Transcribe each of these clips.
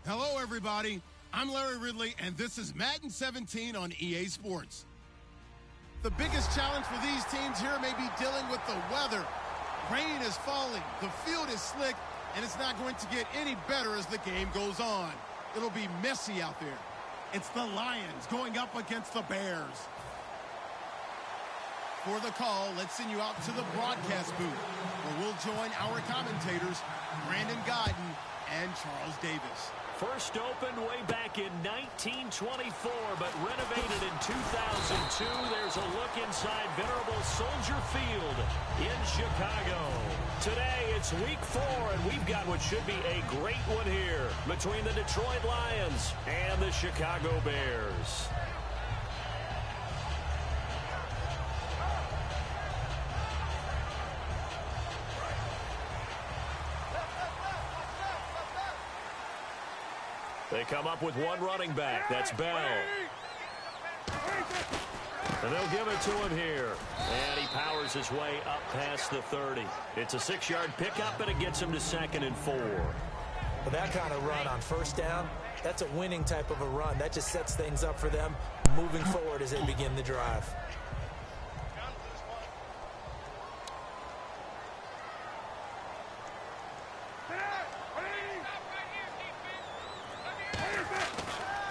Hello, everybody. I'm Larry Ridley, and this is Madden 17 on EA Sports. The biggest challenge for these teams here may be dealing with the weather. Rain is falling, the field is slick, and it's not going to get any better as the game goes on. It'll be messy out there. It's the Lions going up against the Bears. For the call, let's send you out to the broadcast booth, where we'll join our commentators, Brandon Godden and Charles Davis. First opened way back in 1924, but renovated in 2002. There's a look inside venerable Soldier Field in Chicago. Today, it's week 4, and we've got what should be a great one here between the Detroit Lions and the Chicago Bears. They come up with one running back. That's Bell. And they'll give it to him here. And he powers his way up past the 30. It's a 6-yard pickup, and it gets him to 2nd and 4. Well, that kind of run on first down, that's a winning type of a run. That just sets things up for them moving forward as they begin the drive.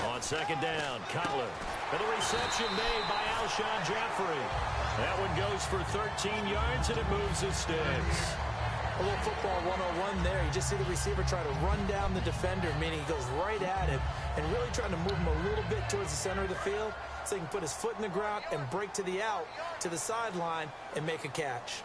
On 2nd down, Cutler. And the reception made by Alshon Jeffrey. That one goes for 13 yards, and it moves his sticks. A little football 101 there. You just see the receiver try to run down the defender, meaning he goes right at him and really trying to move him a little bit towards the center of the field so he can put his foot in the ground and break to the out, to the sideline, and make a catch.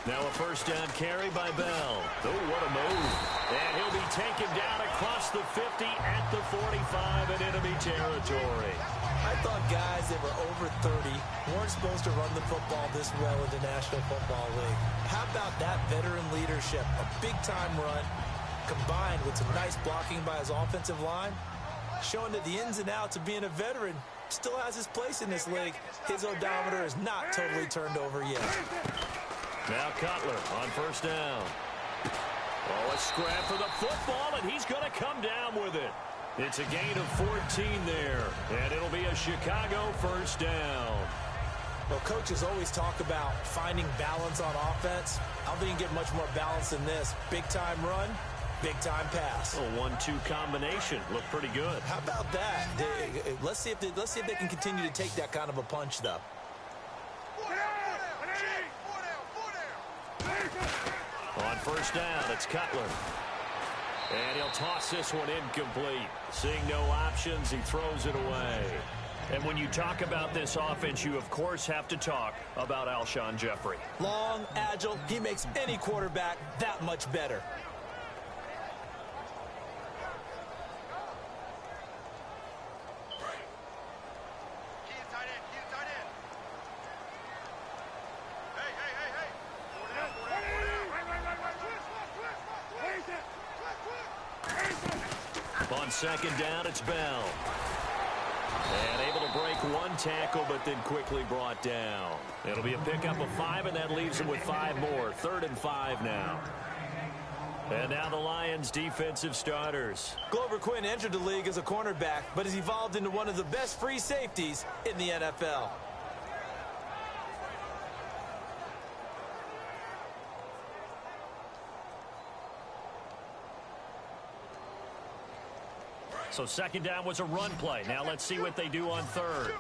Now a first down carry by Bell. Oh, what a move. And he'll be taken down across the 50 at the 45 in enemy territory. I thought guys that were over 30 weren't supposed to run the football this well in the National Football League. How about that veteran leadership? A big-time run combined with some nice blocking by his offensive line, showing that the ins and outs of being a veteran still has his place in this league. His odometer is not totally turned over yet. Now Cutler on first down. Oh, a scrap for the football, and he's going to come down with it. It's a gain of 14 there, and it'll be a Chicago first down. Well, coaches always talk about finding balance on offense. I don't think you can get much more balance than this. Big-time run, big-time pass. A 1-2 combination. Looked pretty good. How about that? Let's see if they can continue to take that kind of a punch, though. On first down, it's Cutler. And he'll toss this one incomplete. Seeing no options, he throws it away. And when you talk about this offense, you, of course, have to talk about Alshon Jeffrey. Long, agile, he makes any quarterback that much better. On second down, it's Bell. And able to break one tackle, but then quickly brought down. It'll be a pickup of 5, and that leaves him with 5 more. 3rd and 5 now. And now the Lions' defensive starters. Glover Quinn entered the league as a cornerback, but has evolved into one of the best free safeties in the NFL. So second down was a run play. Now let's see what they do on third.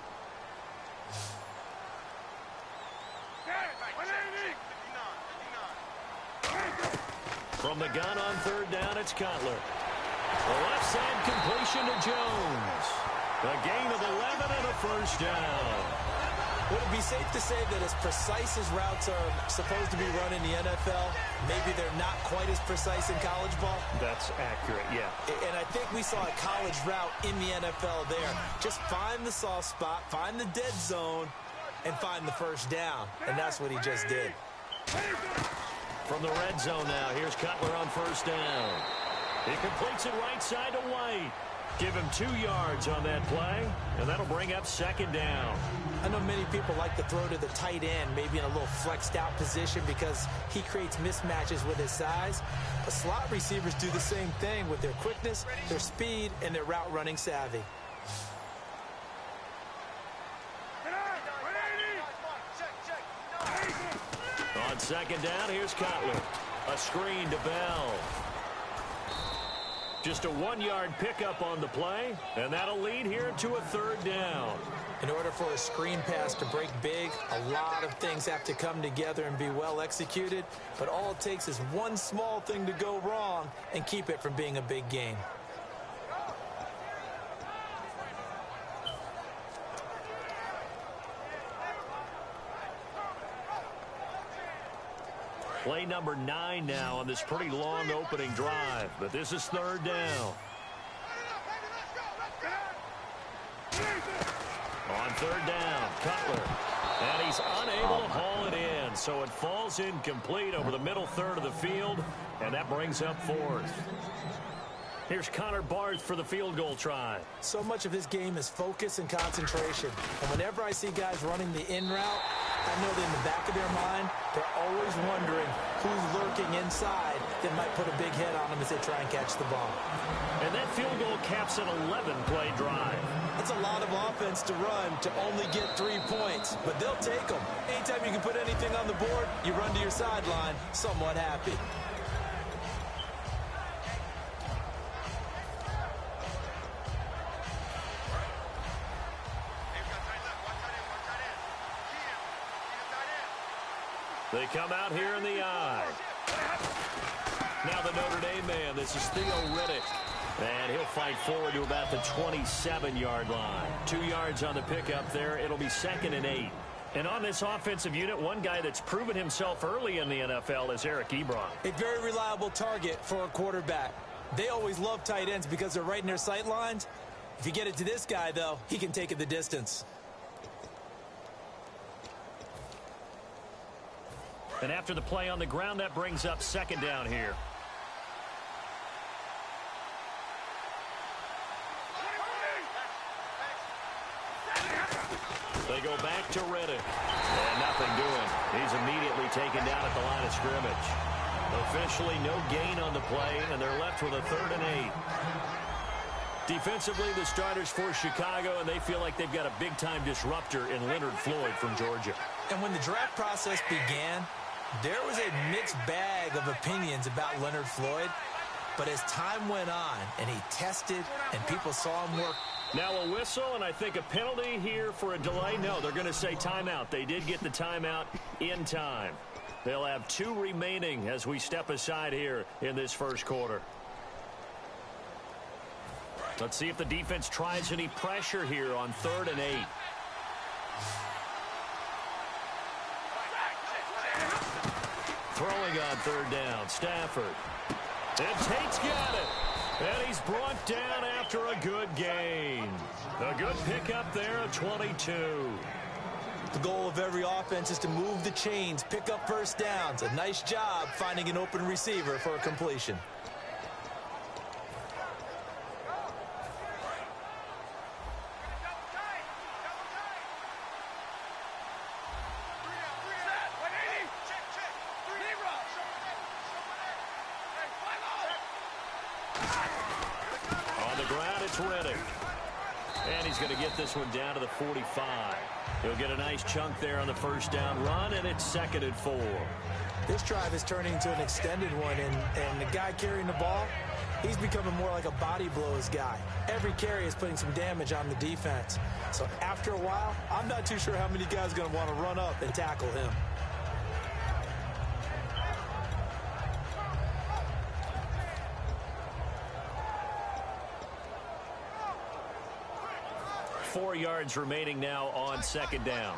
From the gun on third down, it's Cutler. The left side completion to Jones. A gain of 11 and a first down. Would it be safe to say that as precise as routes are supposed to be run in the NFL, maybe they're not quite as precise in college ball? That's accurate, yeah. And I think we saw a college route in the NFL there. Just find the soft spot, find the dead zone, and find the first down. And that's what he just did. From the red zone now, here's Cutler on first down. He completes it right side to White. Give him 2 yards on that play, and that'll bring up second down. I know many people like to throw to the tight end, maybe in a little flexed out position because he creates mismatches with his size. But slot receivers do the same thing with their quickness, their speed, and their route running savvy. On second down, here's Cutler. A screen to Bell. Just a 1-yard pickup on the play, and that'll lead here to a third down. In order for a screen pass to break big, a lot of things have to come together and be well executed, but all it takes is one small thing to go wrong and keep it from being a big game. Play number 9 now on this pretty long opening drive, but this is third down. On third down, Cutler. And he's unable to haul it in, so it falls incomplete over the middle third of the field, and that brings up fourth. Here's Connor Barth for the field goal try. So much of his game is focus and concentration. And whenever I see guys running the in route, I know that in the back of their mind, they're always wondering who's lurking inside that might put a big hit on them as they try and catch the ball. And that field goal caps an 11-play drive. That's a lot of offense to run to only get 3 points, but they'll take them. Anytime you can put anything on the board, you run to your sideline somewhat happy. They come out here in the eye. Now the Notre Dame man, this is Theo Riddick. And he'll fight forward to about the 27-yard line. 2 yards on the pickup there. It'll be 2nd and 8. And on this offensive unit, one guy that's proven himself early in the NFL is Eric Ebron. A very reliable target for a quarterback. They always love tight ends because they're right in their sight lines. If you get it to this guy, though, he can take it the distance. And after the play on the ground, that brings up second down here. They go back to Riddick. And nothing doing. He's immediately taken down at the line of scrimmage. Officially no gain on the play, and they're left with a 3rd and 8. Defensively, the starters for Chicago, and they feel like they've got a big-time disruptor in Leonard Floyd from Georgia. And when the draft process began, there was a mixed bag of opinions about Leonard Floyd. But as time went on and he tested and people saw him work. Now a whistle, and I think a penalty here for a delay. No, they're going to say timeout. They did get the timeout in time. They'll have 2 remaining as we step aside here in this first quarter. Let's see if the defense tries any pressure here on 3rd and 8. Throwing on 3rd down, Stafford. And Tate's got it. And he's brought down after a good gain. A good pickup there at 22. The goal of every offense is to move the chains, pick up first downs. A nice job finding an open receiver for a completion. Riddick. And he's going to get this one down to the 45. He'll get a nice chunk there on the first down run, and it's 2nd and 4. This drive is turning into an extended one, and the guy carrying the ball, he's becoming more like a body blows guy. Every carry is putting some damage on the defense. So after a while, I'm not too sure how many guys are going to want to run up and tackle him. Four yards remaining now on 2nd down.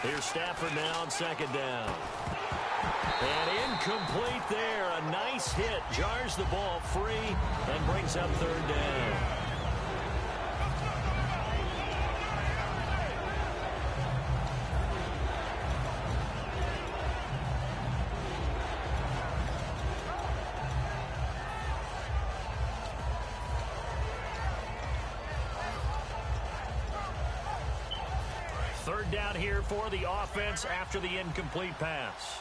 Here's Stafford now on 2nd down. And incomplete there. A nice hit. Jars the ball free and brings up 3rd down. third down here for the offense after the incomplete pass.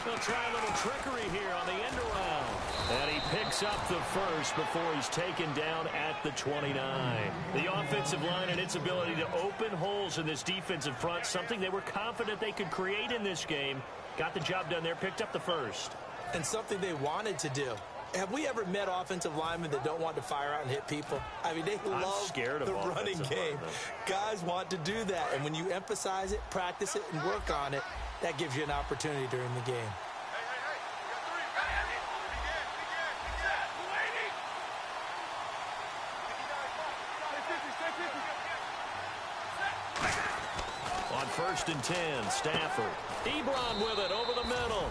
They'll try a little trickery here on the end around. And he picks up the first before he's taken down at the 29. The offensive line and its ability to open holes in this defensive front, something they were confident they could create in this game. Got the job done there, picked up the first. And something they wanted to do. Have we ever met offensive linemen that don't want to fire out and hit people? I mean, they love the running game. Guys want to do that. And when you emphasize it, practice it, and work on it, that gives you an opportunity during the game. On 1st and 10, Stafford. Ebron with it over the middle.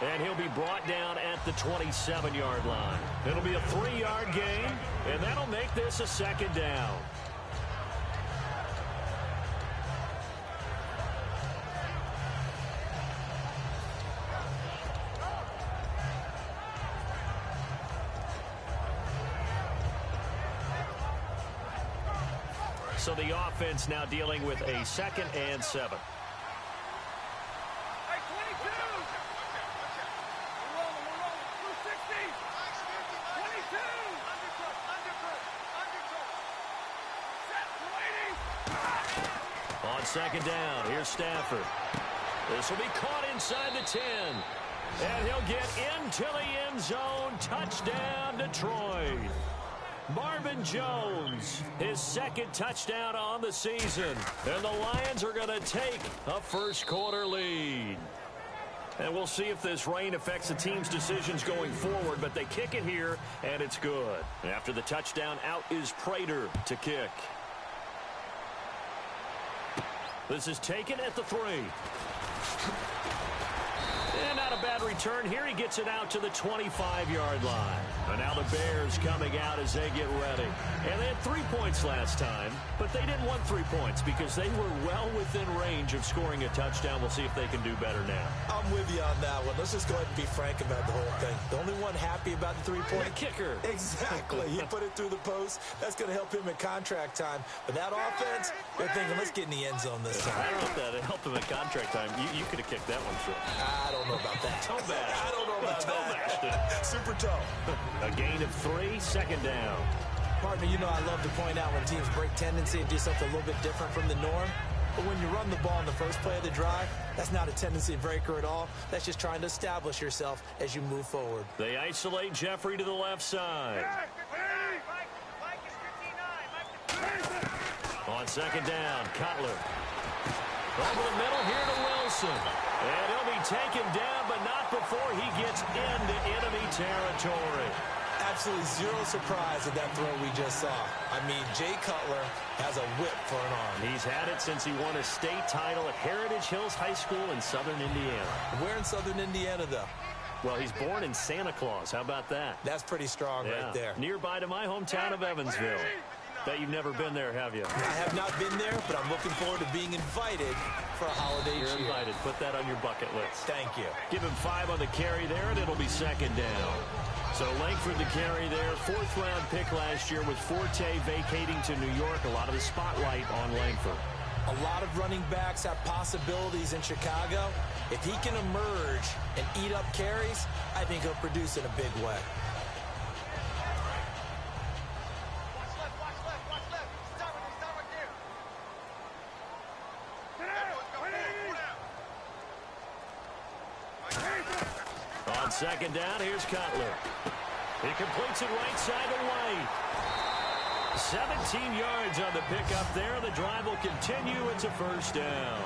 And he'll be brought down at the 27-yard line. It'll be a 3-yard gain, and that'll make this a second down. So the offense now dealing with a 2nd and 7. On 2nd down, here's Stafford. This will be caught inside the 10. And he'll get into the end zone. Touchdown, Detroit. Marvin Jones, his 2nd touchdown on the season. And the Lions are going to take a first-quarter lead. And we'll see if this rain affects the team's decisions going forward, but they kick it here, and it's good. After the touchdown, out is Prater to kick. This is taken at the 3. And not a bad return here. He gets it out to the 25-yard line. And now the Bears coming out as they get ready. And they had 3 points last time, but they didn't want 3 points because they were well within range of scoring a touchdown. We'll see if they can do better now. I'm with you on that one. Let's just go ahead and be frank about the whole thing. The only one happy about the 3-point kicker. Exactly. He put it through the post. That's going to help him at contract time. But that offense, they're thinking, let's get in the end zone this time. I don't know if that helped him at contract time. You could have kicked that one through. I don't know about that. Toe bash. I don't know about that. Super toe. A gain of 3, 2nd down. Partner, you know I love to point out when teams break tendency and do something a little bit different from the norm. But when you run the ball in the first play of the drive, that's not a tendency breaker at all. That's just trying to establish yourself as you move forward. They isolate Jeffrey to the left side. On 2nd down, Cutler. Over the middle here to Wilson. And he'll be taken down, but not before he gets into enemy territory. Absolutely zero surprise at that throw we just saw. I mean, Jay Cutler has a whip for an arm. He's had it since he won a state title at Heritage Hills High School in southern Indiana. Where in southern Indiana, though? Well, he's born in Santa Claus. How about that? That's pretty strong right there. Nearby to my hometown of Evansville. Bet you've never been there, have you? I have not been there, but I'm looking forward to being invited for a holiday cheer. You're invited. Put that on your bucket list. Thank you. Give him 5 on the carry there, and it'll be 2nd down. So Langford the carry there. 4th-round pick last year with Forte vacating to New York. A lot of the spotlight on Langford. A lot of running backs have possibilities in Chicago. If he can emerge and eat up carries, I think he'll produce in a big way. On 2nd down, here's Cutler. He completes it right side to White. 17 yards on the pickup there. The drive will continue. It's a 1st down.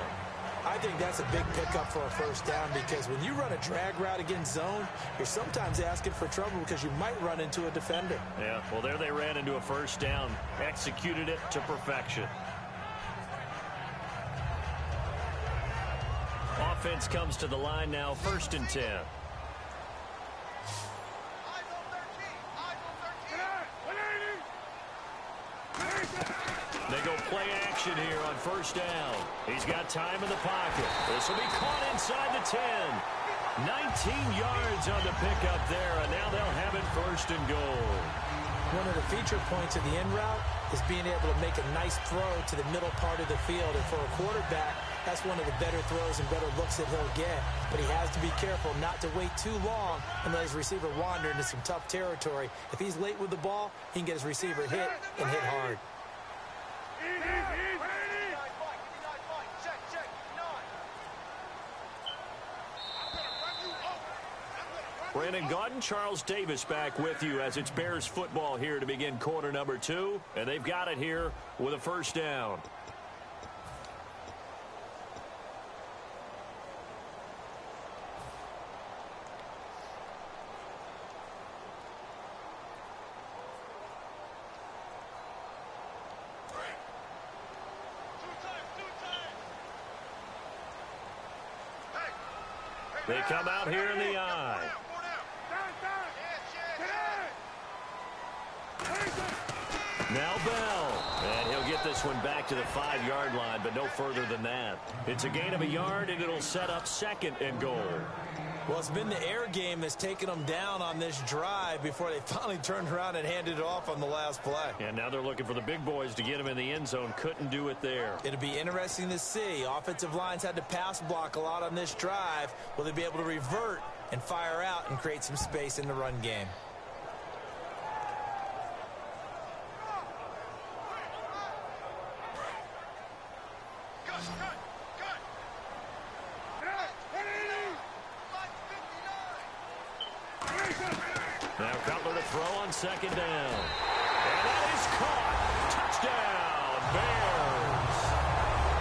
I think that's a big pickup for a 1st down because when you run a drag route against zone, you're sometimes asking for trouble because you might run into a defender. Yeah, well, there they ran into a 1st down. Executed it to perfection. Offense comes to the line now, 1st and 10. They go play action here on 1st down. He's got time in the pocket. This will be caught inside the 10. 19 yards on the pickup there, and now they'll have it 1st and goal. One of the feature points of the in route is being able to make a nice throw to the middle part of the field. And for a quarterback, that's one of the better throws and better looks that he'll get. But he has to be careful not to wait too long and let his receiver wander into some tough territory. If he's late with the ball, he can get his receiver hit and hit hard. Brandon Gaudin, Charles Davis back with you as it's Bears football here to begin quarter number 2. And they've got it here with a first down. They come out here in the eye. Now Bell, and he'll get this one back to the 5-yard line, but no further than that. It's a gain of a yard, and it'll set up 2nd and goal. Well, it's been the air game that's taken them down on this drive before they finally turned around and handed it off on the last play. And now they're looking for the big boys to get him in the end zone. Couldn't do it there. It'll be interesting to see. Offensive lines had to pass block a lot on this drive. Will they be able to revert and fire out and create some space in the run game? Now Cutler to throw on 2nd down. And that is caught. Touchdown, Bears.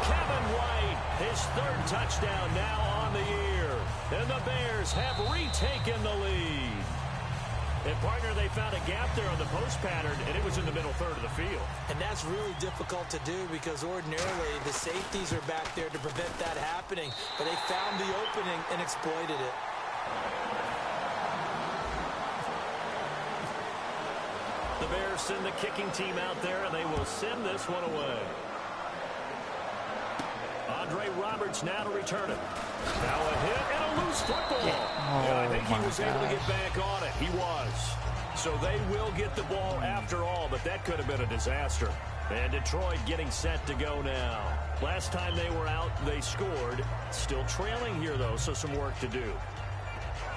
Kevin White, his 3rd touchdown now on the year. And the Bears have retaken the lead. And, partner, they found a gap there on the post pattern, and it was in the middle 3rd of the field. And that's really difficult to do because ordinarily the safeties are back there to prevent that happening. But they found the opening and exploited it. The Bears send the kicking team out there, and they will send this one away. Andre Roberts now to return it. Now a hit and a loose football. Yeah, I think he was able to get back on it. He was. So they will get the ball after all, but that could have been a disaster. And Detroit getting set to go now. Last time they were out, they scored. Still trailing here, though, so some work to do.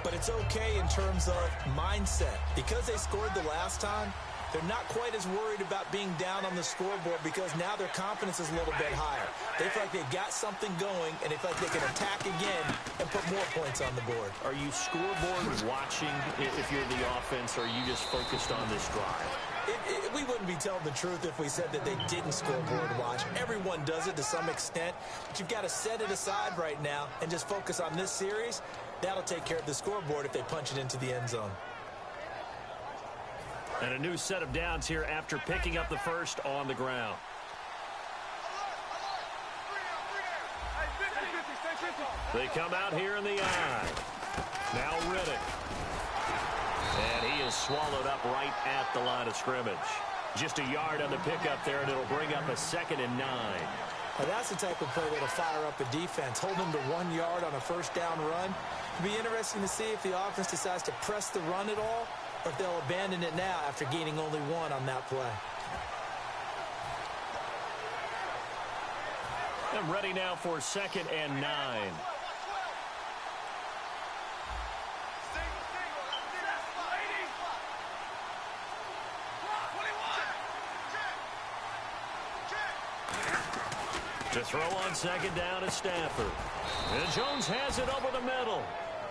But it's okay in terms of mindset. Because they scored the last time, they're not quite as worried about being down on the scoreboard because now their confidence is a little bit higher. They feel like they've got something going, and they feel like they can attack again and put more points on the board. Are you scoreboard watching if you're the offense, or are you just focused on this drive? We wouldn't be telling the truth if we said that they didn't scoreboard watch. Everyone does it to some extent, but you've got to set it aside right now and just focus on this series. That'll take care of the scoreboard if they punch it into the end zone. And a new set of downs here after picking up the first on the ground. They come out here in the eye. Now Riddick. And he is swallowed up right at the line of scrimmage. Just a yard on the pickup there, and it'll bring up a 2nd and 9. Now that's the type of play that'll fire up a defense. Hold them to 1 yard on a first down run. It'll be interesting to see if the offense decides to press the run at all, or if they'll abandon it now after gaining only 1 on that play. And ready now for 2nd and 9. To throw on 2nd down is Stafford. And Jones has it over the middle.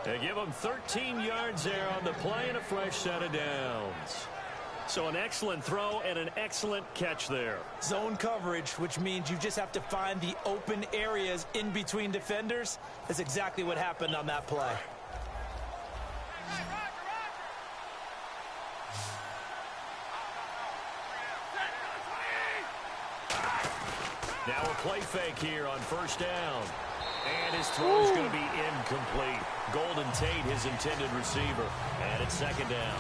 They give him 13 yards there on the play and a fresh set of downs. So an excellent throw and an excellent catch there. Zone coverage, which means you just have to find the open areas in between defenders. That's exactly what happened on that play. Now a play fake here on first down. And his throw is going to be incomplete. Golden Tate, his intended receiver. And it's 2nd down.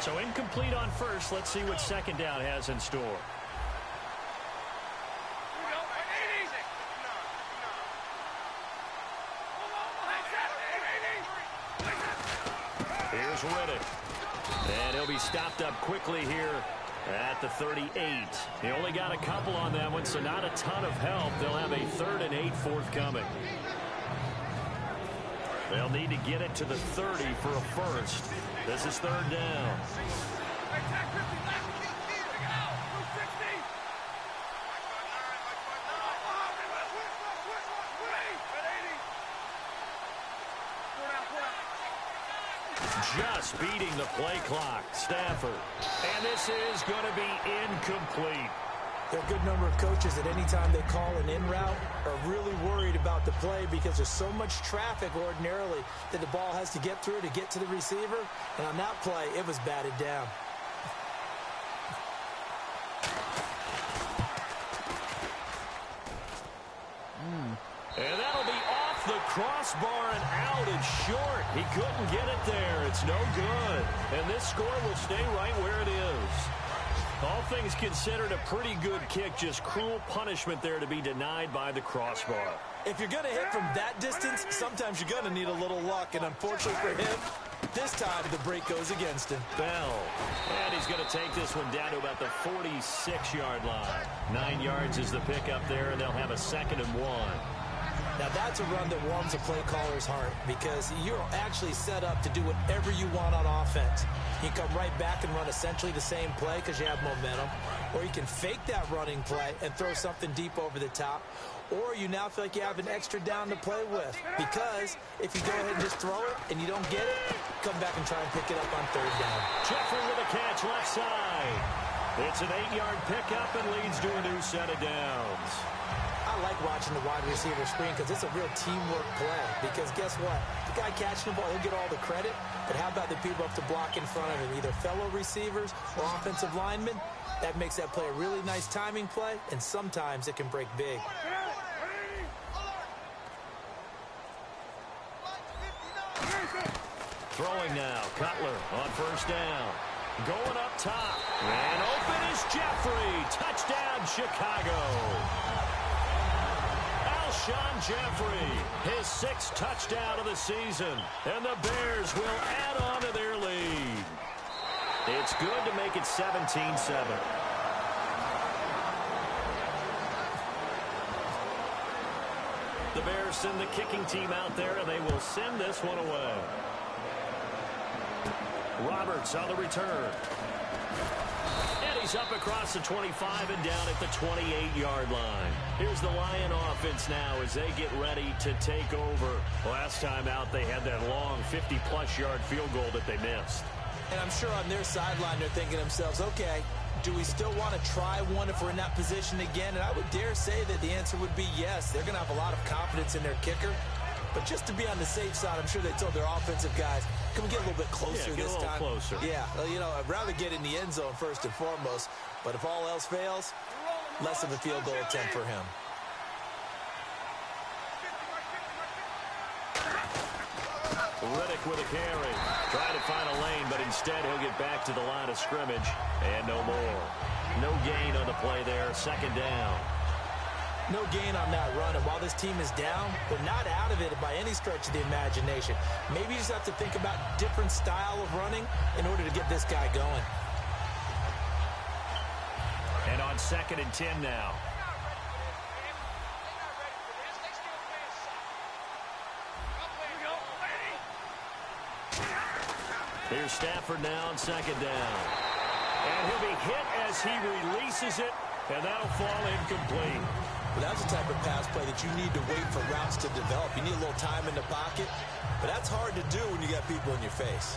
So incomplete on first. Let's see what 2nd down has in store. Here's Riddick. And he'll be stopped up quickly here at the 38. He only got a couple on that one, so not a ton of help. They'll have a 3rd and 8 forthcoming. They'll need to get it to the 30 for a first. This is 3rd down. Just beating the play clock. Stafford. And this is going to be incomplete. There are a good number of coaches that any time they call an in route are really worried about the play because there's so much traffic ordinarily that the ball has to get through to get to the receiver. And on that play, it was batted down. And that'll be off the crossbar and out and short. He couldn't get it there. It's no good. And this score will stay right where it is. All things considered, a pretty good kick. Just cruel punishment there to be denied by the crossbar. If you're going to hit from that distance, sometimes you're going to need a little luck. And unfortunately for him, this time the break goes against him. Bell. And he's going to take this one down to about the 46-yard line. 9 yards is the pickup there, and they'll have a 2nd and 1. Now, that's a run that warms a play caller's heart because you're actually set up to do whatever you want on offense. You can come right back and run essentially the same play because you have momentum, or you can fake that running play and throw something deep over the top, or you now feel like you have an extra down to play with because if you go ahead and just throw it and you don't get it, come back and try and pick it up on 3rd down. Jeffrey with a catch left side. It's an 8-yard pickup and leads to a new set of downs. I like watching the wide receiver screen because it's a real teamwork play. Because guess what? The guy catching the ball, he'll get all the credit. But how about the people up to block in front of him, either fellow receivers or offensive linemen? That makes that play a really nice timing play, and sometimes it can break big. Throwing now, Cutler on 1st down. Going up top. And open is Jeffrey. Touchdown, Chicago. Alshon Jeffrey, his 6th touchdown of the season. And the Bears will add on to their lead. It's good to make it 17-7. The Bears send the kicking team out there, and they will send this one away. Roberts on the return. And he's up across the 25 and down at the 28-yard line. Here's the Lion offense now as they get ready to take over. Last time out, they had that long 50-plus yard field goal that they missed. And I'm sure on their sideline they're thinking to themselves, okay, do we still want to try one if we're in that position again? And I would dare say that the answer would be yes. They're going to have a lot of confidence in their kicker. But just to be on the safe side, I'm sure they told their offensive guys, can we get a little bit closer this time? Closer. Yeah, well, you know, I'd rather get in the end zone first and foremost. But if all else fails, less of a field goal attempt for him. Riddick with a carry. Trying to find a lane, but instead he'll get back to the line of scrimmage. And no more. No gain on the play there. 2nd down. No gain on that run, and while this team is down, they're not out of it by any stretch of the imagination. Maybe you just have to think about different style of running in order to get this guy going. And on 2nd and 10 now. Here's Stafford now on 2nd down. And he'll be hit as he releases it, and that'll fall incomplete. Well, that's the type of pass play that you need to wait for routes to develop. You need a little time in the pocket, but that's hard to do when you got people in your face.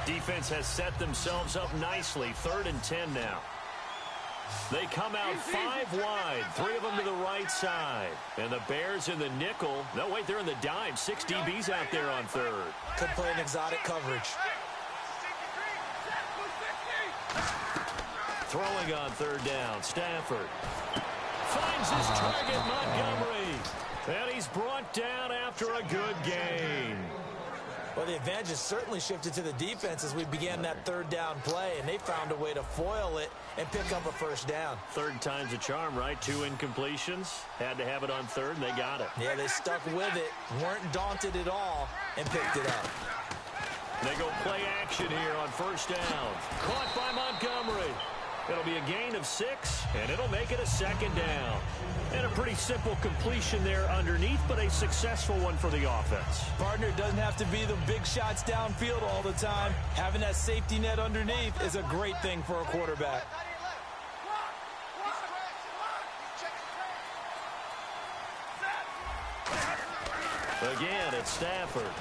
Defense has set themselves up nicely. 3rd and 10 now. They come out 5 wide, 3 of them to the right side. And the Bears in the nickel. No, wait, they're in the dime. 6 DBs out there on 3rd. Could play an exotic coverage. Throwing on 3rd down, Stafford finds his target, Montgomery. And he's brought down after a good gain. Well, the advantage has certainly shifted to the defense as we began that third down play, and they found a way to foil it and pick up a first down. Third time's a charm, right? 2 incompletions. Had to have it on third, and they got it. Yeah, they stuck with it, weren't daunted at all, and picked it up. They go play action here on first down. Caught by Montgomery. It'll be a gain of 6, and it'll make it a second down. And a pretty simple completion there underneath, but a successful one for the offense. Partner, doesn't have to be the big shots downfield all the time. Having that safety net underneath is a great thing for a quarterback. Again, it's Stafford.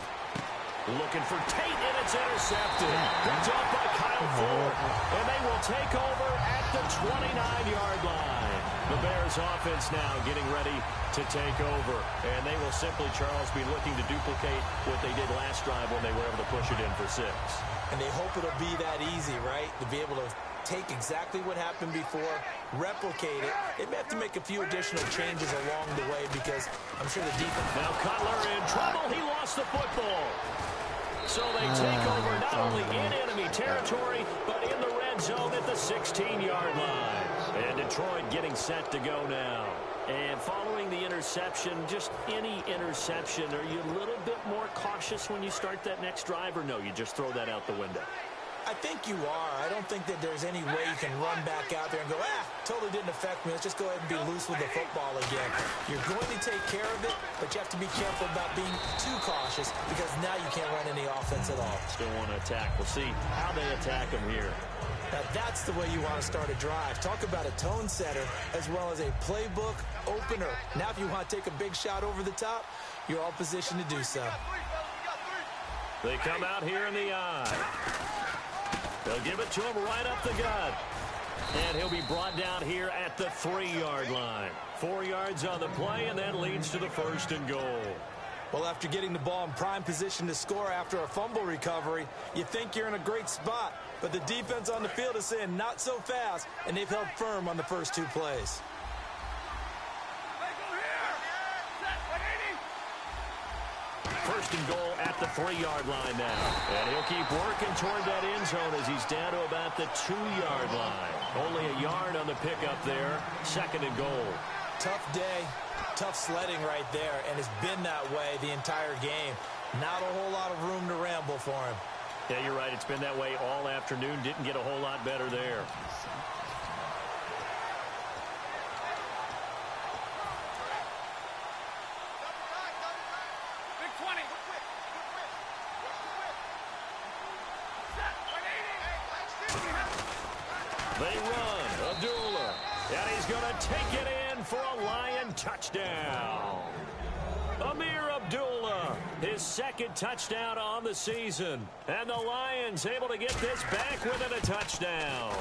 Looking for Tate, and it's intercepted. Picked off by Kyle Ford. And they will take over at the 29-yard line. The Bears offense now getting ready to take over. And they will simply, Charles, be looking to duplicate what they did last drive when they were able to push it in for 6. And they hope it'll be that easy, right? To be able to take exactly what happened before, replicate it. They may have to make a few additional changes along the way because I'm sure the defense... Now Cutler in trouble. He lost the football. So they take over not only in enemy territory, but in the red zone at the 16-yard line. And Detroit getting set to go now. And following the interception, just any interception, are you a little bit more cautious when you start that next drive, or no, you just throw that out the window? I think you are. I don't think that there's any way you can run back out there and go, totally didn't affect me. Let's just go ahead and be loose with the football again. You're going to take care of it, but you have to be careful about being too cautious because now you can't run any offense at all. Still want to attack. We'll see how they attack them here. Now that's the way you want to start a drive. Talk about a tone setter as well as a playbook opener. Now if you want to take a big shot over the top, you're all positioned to do so. They come out here in the eye. They'll give it to him right up the gut. And he'll be brought down here at the 3-yard line. 4 yards on the play, and that leads to the 1st and goal. Well, after getting the ball in prime position to score after a fumble recovery, you think you're in a great spot. But the defense on the field is saying not so fast, and they've held firm on the first 2 plays. First and goal at the 3-yard line now. And he'll keep working toward that end zone as he's down to about the 2-yard line. Only a yard on the pickup there. 2nd and goal. Tough day, tough sledding right there, and it's been that way the entire game. Not a whole lot of room to ramble for him. Yeah, you're right. It's been that way all afternoon. Didn't get a whole lot better there. They run. Abdullah. And he's going to take it in for a Lion touchdown. Amir Abdullah, his 2nd touchdown on the season. And the Lions able to get this back within a touchdown.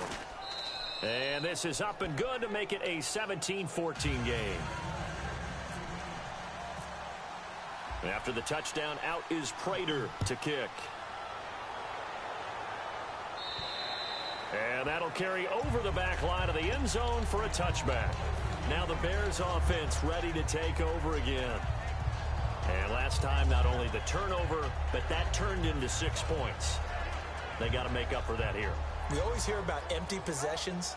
And this is up and good to make it a 17-14 game. After the touchdown, out is Prater to kick. And that'll carry over the back line of the end zone for a touchback. Now the Bears offense ready to take over again. And last time, not only the turnover, but that turned into 6 points. They got to make up for that here. We always hear about empty possessions,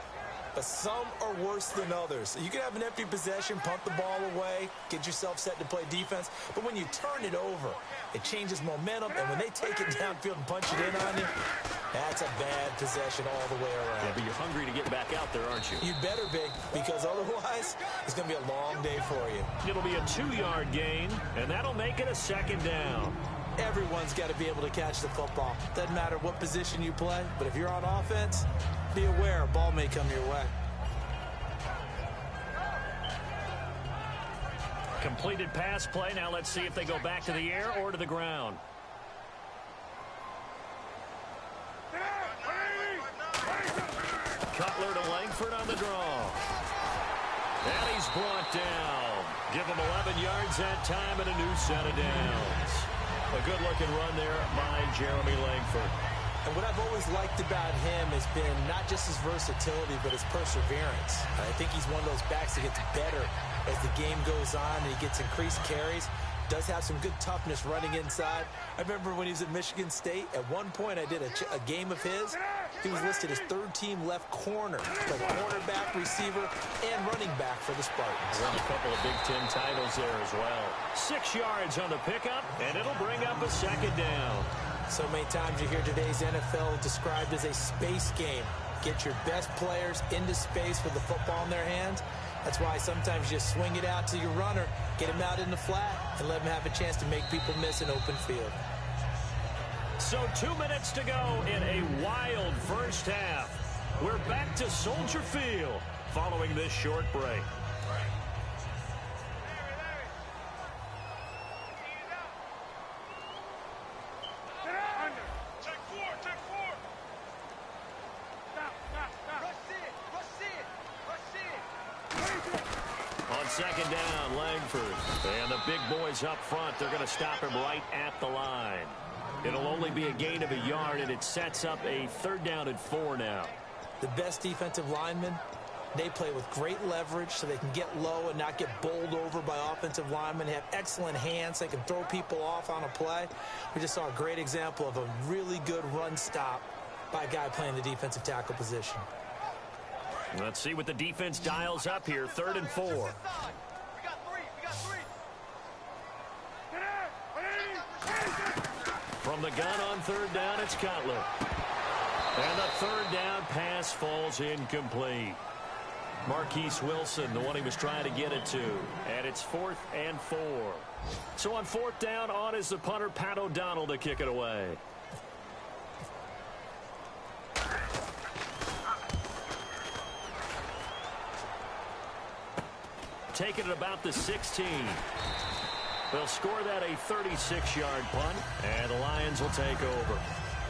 but some are worse than others. You can have an empty possession, punt the ball away, get yourself set to play defense, but when you turn it over, it changes momentum, and when they take it downfield and punch it in on you, that's a bad possession all the way around. Yeah, but you're hungry to get back out there, aren't you? You better be, because otherwise, it's going to be a long day for you. It'll be a 2-yard gain, and that'll make it a 2nd down. Everyone's got to be able to catch the football. Doesn't matter what position you play, but if you're on offense, be aware a ball may come your way. Completed pass play. Now let's see if they go back to the air or to the ground. Cutler to Langford on the draw. And he's brought down. Give him 11 yards that time and a new set of downs. A good-looking run there by Jeremy Langford. And what I've always liked about him has been not just his versatility, but his perseverance. I think he's one of those backs that gets better as the game goes on and he gets increased carries. Does have some good toughness running inside. I remember when he was at Michigan State, at one point I did a game of his. He was listed as third-team left corner, like cornerback, receiver, and running back for the Spartans. Won a couple of Big Ten titles there as well. 6 yards on the pickup, and it'll bring up a second down. So many times you hear today's NFL described as a space game. Get your best players into space with the football in their hands. That's why sometimes you just swing it out to your runner, get him out in the flat, and let him have a chance to make people miss an open field. So 2 minutes to go in a wild first half. We're back to Soldier Field following this short break. Second down, Langford. And the big boys up front, they're going to stop him right at the line. It'll only be a gain of a yard, and it sets up a 3rd down and 4 now. The best defensive linemen, they play with great leverage so they can get low and not get bowled over by offensive linemen. They have excellent hands. They can throw people off on a play. We just saw a great example of a really good run stop by a guy playing the defensive tackle position. Let's see what the defense dials up here. 3rd and 4. We got three. From the gun on 3rd down, it's Cutler. And the 3rd down pass falls incomplete. Marquise Wilson, the one he was trying to get it to. And it's 4th and 4. So on 4th down, on is the punter, Pat O'Donnell, to kick it away. Taking it about the 16. They'll score that a 36-yard punt, and the Lions will take over.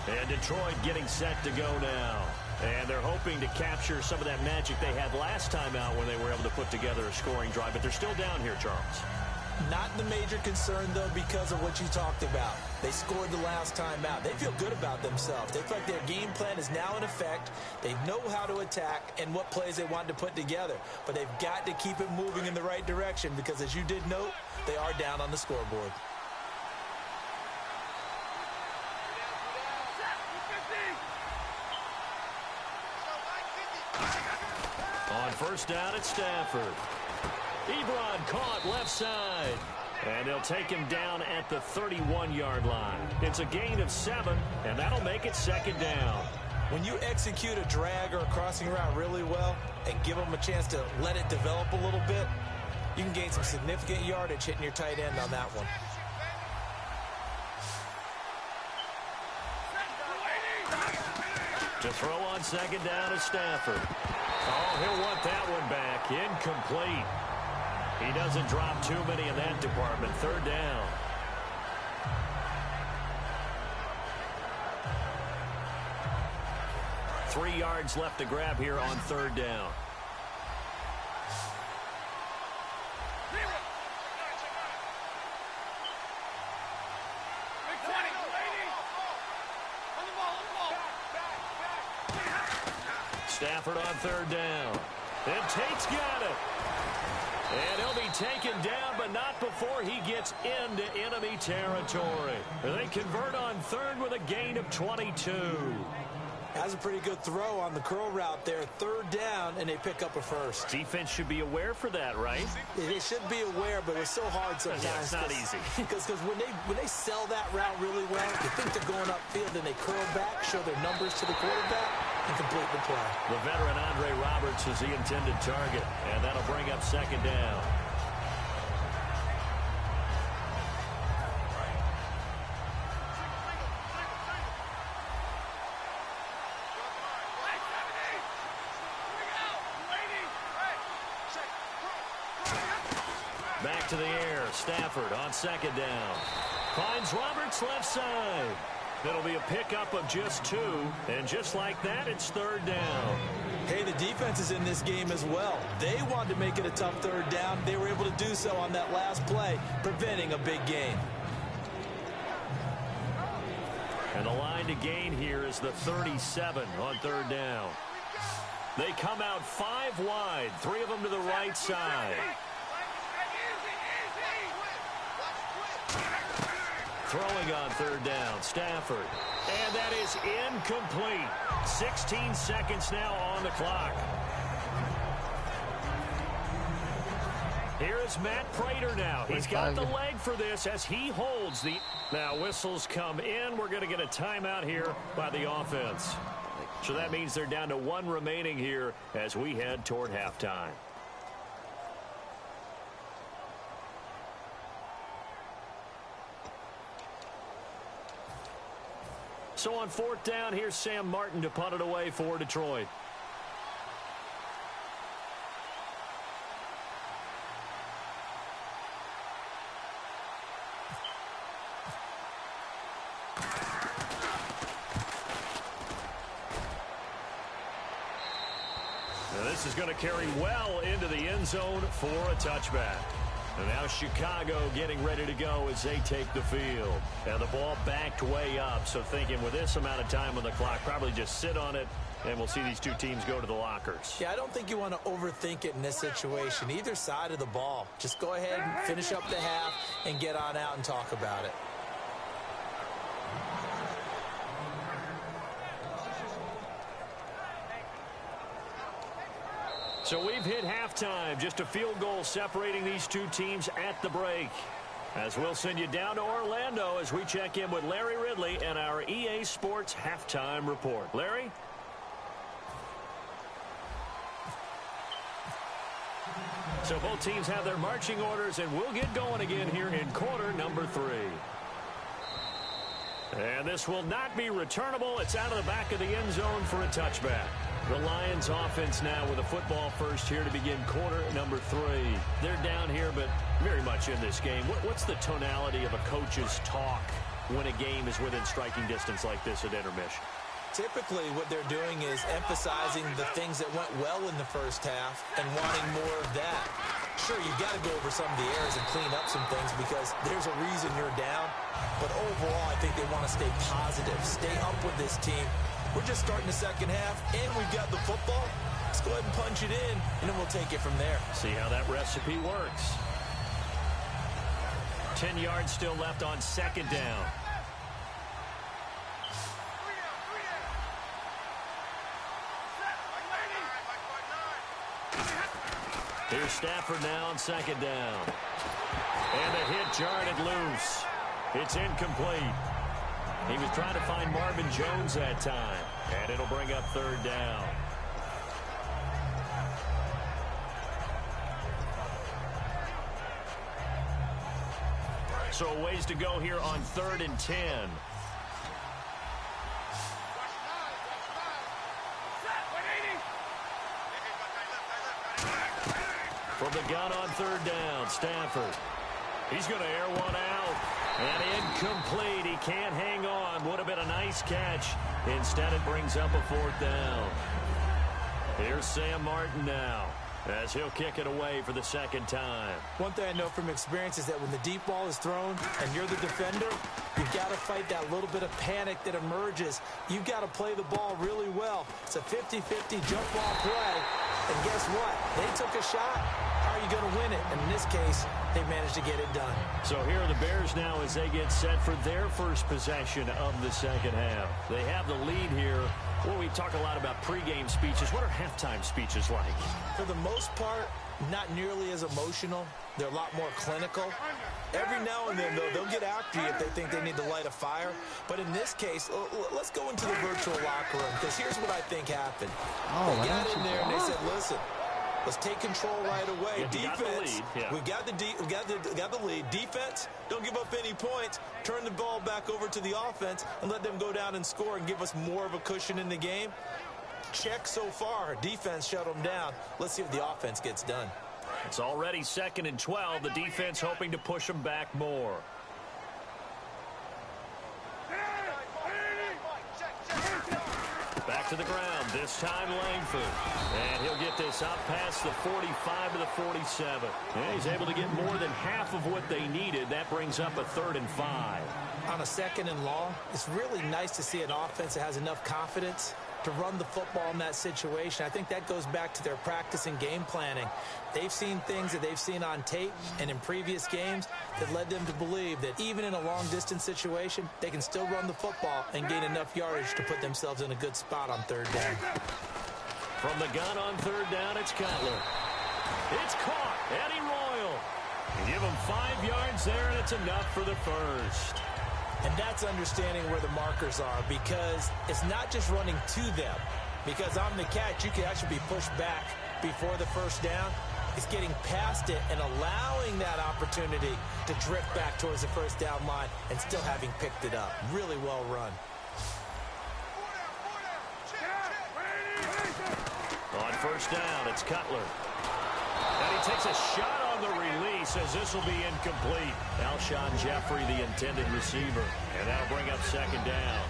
And Detroit getting set to go now. And they're hoping to capture some of that magic they had last time out when they were able to put together a scoring drive. But they're still down here, Charles. Not the major concern, though, because of what you talked about. They scored the last time out. They feel good about themselves. They feel like their game plan is now in effect. They know how to attack and what plays they want to put together. But they've got to keep it moving in the right direction because, as you did note, they are down on the scoreboard. On 1st down, it's Stafford. Ebron caught left side. And they'll take him down at the 31-yard line. It's a gain of 7, and that'll make it 2nd down. When you execute a drag or a crossing route really well and give them a chance to let it develop a little bit, you can gain some significant yardage hitting your tight end on that one. To throw on 2nd down is Stafford. Oh, he'll want that one back. Incomplete. He doesn't drop too many in that department. 3rd down. Three yards left to grab here on 3rd down. Stafford on 3rd down. And Tate's got it. And he'll be taken down, but not before he gets into enemy territory. They convert on 3rd with a gain of 22. That's a pretty good throw on the curl route there. 3rd down, and they pick up a 1st. Defense should be aware for that, right? They should be aware, but it's so hard sometimes. Yeah, it's not easy. Because when they sell that route really well, you think they're going upfield, and they curl back, show their numbers to the quarterback, and complete the play. The veteran Andre Roberts is the intended target, and that'll bring up 2nd down. Back to the air. Stafford on 2nd down. Finds Roberts left side. It'll be a pickup of just 2. And just like that, it's 3rd down. Hey, the defense is in this game as well. They wanted to make it a tough 3rd down. They were able to do so on that last play, preventing a big gain. And the line to gain here is the 37 on 3rd down. They come out 5 wide, 3 of them to the right side. Throwing on third down, Stafford. And that is incomplete. 16 seconds now on the clock. Here is Matt Prater now. He's got the leg for this as he holds the... Now whistles come in. We're going to get a timeout here by the offense. So that means they're down to one remaining here as we head toward halftime. So on fourth down, here's Sam Martin to punt it away for Detroit. Now this is going to carry well into the end zone for a touchback. And now Chicago getting ready to go as they take the field. Now the ball backed way up, so thinking with this amount of time on the clock, probably just sit on it, and we'll see these two teams go to the lockers. Yeah, I don't think you want to overthink it in this situation. Either side of the ball. Just go ahead and finish up the half and get on out and talk about it. So we've hit halftime. Just a field goal separating these two teams at the break. As we'll send you down to Orlando as we check in with Larry Ridley and our EA Sports halftime report. Larry? So both teams have their marching orders, and we'll get going again here in quarter number 3. And this will not be returnable. It's out of the back of the end zone for a touchback. The Lions offense now with a football first here to begin quarter number 3. They're down here, but very much in this game. What's the tonality of a coach's talk when a game is within striking distance like this at intermission? Typically, what they're doing is emphasizing the things that went well in the first half and wanting more of that. Sure, you've got to go over some of the errors and clean up some things because there's a reason you're down. But overall, I think they want to stay positive, stay up with this team. We're just starting the second half, and we've got the football. Let's go ahead and punch it in, and then we'll take it from there. See how that recipe works. 10 yards still left on second down. Here's Stafford now on second down. And the hit jarred it loose. It's incomplete. He was trying to find Marvin Jones that time. And it'll bring up third down. So a ways to go here on 3rd and 10. From the gun on third down, Stafford. He's going to air one out. And incomplete. He can't hang on. Would have been a nice catch. Instead, it brings up a fourth down. Here's Sam Martin now as he'll kick it away for the second time. One thing I know from experience is that when the deep ball is thrown and you're the defender, you've got to fight that little bit of panic that emerges. You've got to play the ball really well. It's a 50-50 jump ball play. And guess what? They took a shot. How are you going to win it? And in this case, they managed to get it done. So here are the Bears now as they get set for their first possession of the second half. They have the lead here. Well, we talk a lot about pregame speeches. What are halftime speeches like? For the most part, not nearly as emotional. They're a lot more clinical. Every now and then, though, they'll get after you if they think they need to light a fire. But in this case, let's go into the virtual locker room, because here's what I think happened. They got in there and they said, listen, let's take control right away. Defense, we got the lead. Defense, don't give up any points. Turn the ball back over to the offense and let them go down and score and give us more of a cushion in the game. Check so far. Defense shut them down. Let's see if the offense gets done. It's already 2nd and 12. The defense hoping to push them back more. Back to the ground. This time Langford. And he'll get this out past the 45 to the 47. And he's able to get more than half of what they needed. That brings up a 3rd and 5. On a 2nd and long, it's really nice to see an offense that has enough confidence to run the football in that situation. I think that goes back to their practice and game planning. They've seen things that they've seen on tape and in previous games that led them to believe that even in a long-distance situation, they can still run the football and gain enough yardage to put themselves in a good spot on third down. From the gun on third down, it's Cutler. It's caught. Eddie Royal. Give him 5 yards there, and it's enough for the first. And that's understanding where the markers are, because it's not just running to them. Because on the catch, you can actually be pushed back before the first down. It's getting past it and allowing that opportunity to drift back towards the first down line and still having picked it up. Really well run. On first down, it's Cutler. And he takes a shot on the release as this will be incomplete. Alshon Jeffrey, the intended receiver. And that'll bring up second down.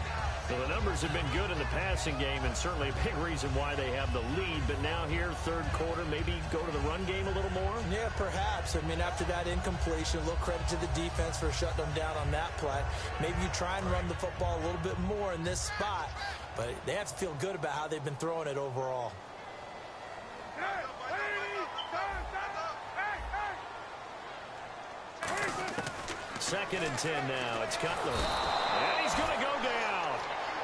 So the numbers have been good in the passing game, and certainly a big reason why they have the lead. But now here, third quarter, maybe go to the run game a little more? Yeah, perhaps. I mean, after that incompletion, a little credit to the defense for shutting them down on that play. Maybe you try and run the football a little bit more in this spot. But they have to feel good about how they've been throwing it overall. Second and 10 now. It's Cutler. And he's going to go down.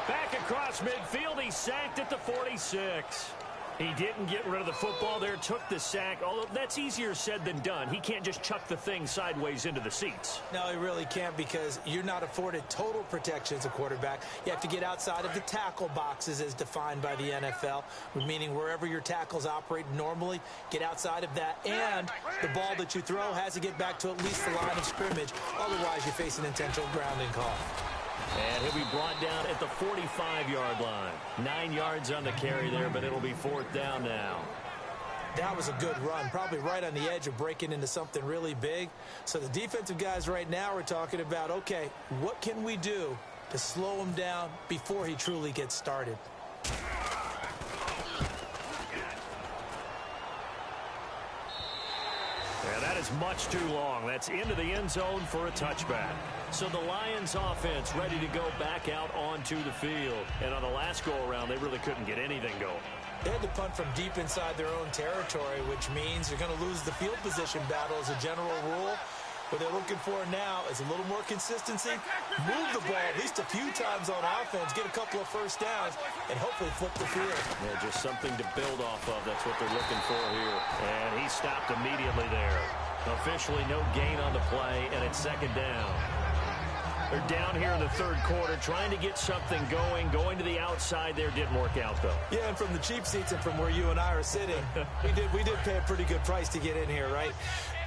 Back across midfield. He's sacked at the 46. He didn't get rid of the football there, took the sack. Although that's easier said than done. He can't just chuck the thing sideways into the seats. No, he really can't, because you're not afforded total protection as a quarterback. You have to get outside of the tackle boxes as defined by the NFL, meaning wherever your tackles operate normally, get outside of that. And the ball that you throw has to get back to at least the line of scrimmage. Otherwise, you face an intentional grounding call. And he'll be brought down at the 45-yard line. 9 yards on the carry there, but it'll be fourth down now. That was a good run, probably right on the edge of breaking into something really big. So the defensive guys right now are talking about, okay, what can we do to slow him down before he truly gets started? Yeah, that is much too long. That's into the end zone for a touchback. So the Lions offense ready to go back out onto the field. And on the last go-around, they really couldn't get anything going. They had to punt from deep inside their own territory, which means you're going to lose the field position battle as a general rule. What they're looking for now is a little more consistency, move the ball at least a few times on offense, get a couple of first downs, and hopefully flip the field. Yeah, just something to build off of. That's what they're looking for here. And he stopped immediately there. Officially no gain on the play, and it's second down. They're down here in the third quarter, trying to get something going to the outside there. Didn't work out, though. Yeah, and from the cheap seats and from where you and I are sitting, we did pay a pretty good price to get in here, right?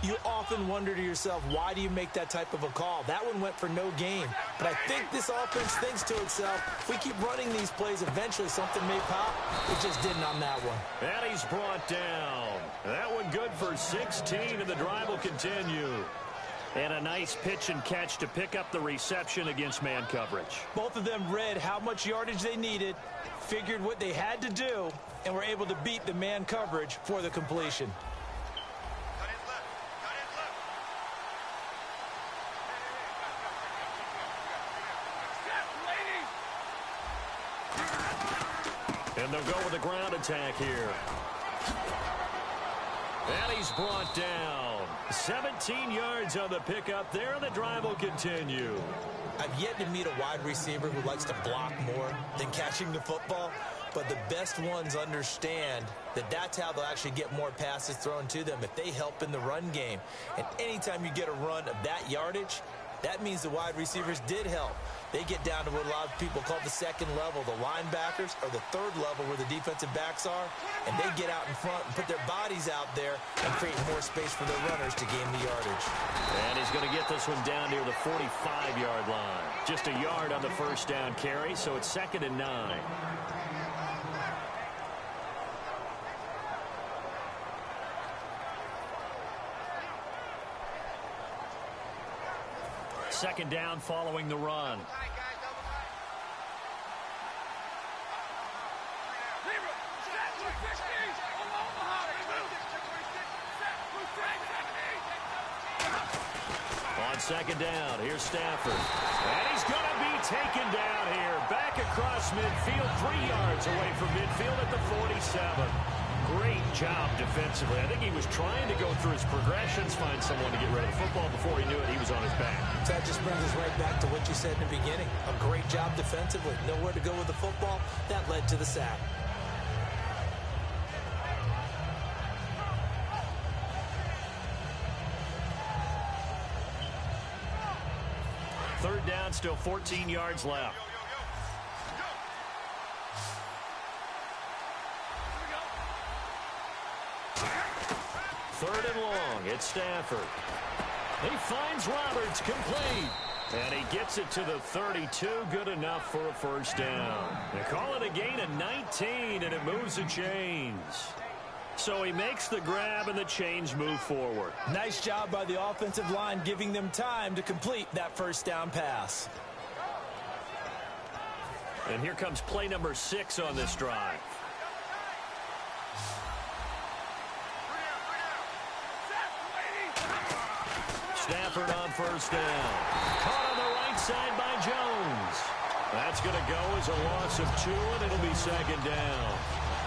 You often wonder to yourself, why do you make that type of a call? That one went for no gain. But I think this offense thinks to itself, if we keep running these plays, eventually something may pop. It just didn't on that one. And he's brought down. That one good for 16, and the drive will continue. And a nice pitch and catch to pick up the reception against man coverage. Both of them read how much yardage they needed, figured what they had to do, and were able to beat the man coverage for the completion. And they'll go with a ground attack here. And he's brought down. 17 yards on the pickup there, and the drive will continue. I've yet to meet a wide receiver who likes to block more than catching the football, but the best ones understand that that's how they'll actually get more passes thrown to them if they help in the run game. And anytime you get a run of that yardage, that means the wide receivers did help. They get down to what a lot of people call the second level, the linebackers, or the third level where the defensive backs are, and they get out in front and put their bodies out there and create more space for their runners to gain the yardage. And he's going to get this one down near the 45-yard line. Just a yard on the first down carry, so it's 2nd and 9. Second down following the run. On on second down. Here's Stafford. And he's going to be taken down here. Back across midfield, 3 yards away from midfield at the 47. Great job defensively. I think he was trying to go through his progressions, find someone to get rid of the football. Before he knew it, he was on his back. So that just brings us right back to what you said in the beginning. A great job defensively. Nowhere to go with the football. That led to the sack. Third down, still 14 yards left. Third and long, it's Stafford. He finds Roberts, complete. And he gets it to the 32, good enough for a first down. They call it a gain of 19, and it moves the chains. So he makes the grab, and the chains move forward. Nice job by the offensive line, giving them time to complete that first down pass. And here comes play number 6 on this drive. Stafford on first down. Caught on the right side by Jones. That's going to go as a loss of 2, and it'll be second down.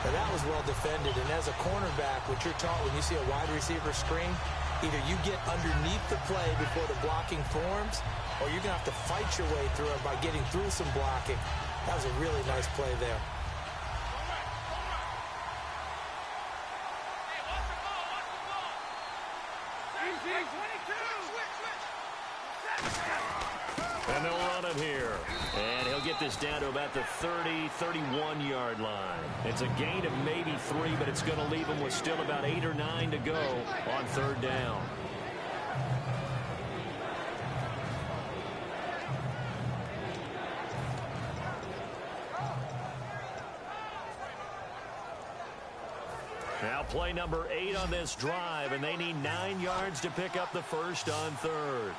Now that was well defended, and as a cornerback, what you're taught when you see a wide receiver screen, either you get underneath the play before the blocking forms, or you're going to have to fight your way through it by getting through some blocking. That was a really nice play there. And they'll run it here. And he'll get this down to about the 30, 31-yard line. It's a gain of maybe 3, but it's going to leave him with still about 8 or 9 to go on third down. Now play number 8 on this drive, and they need 9 yards to pick up the first on third.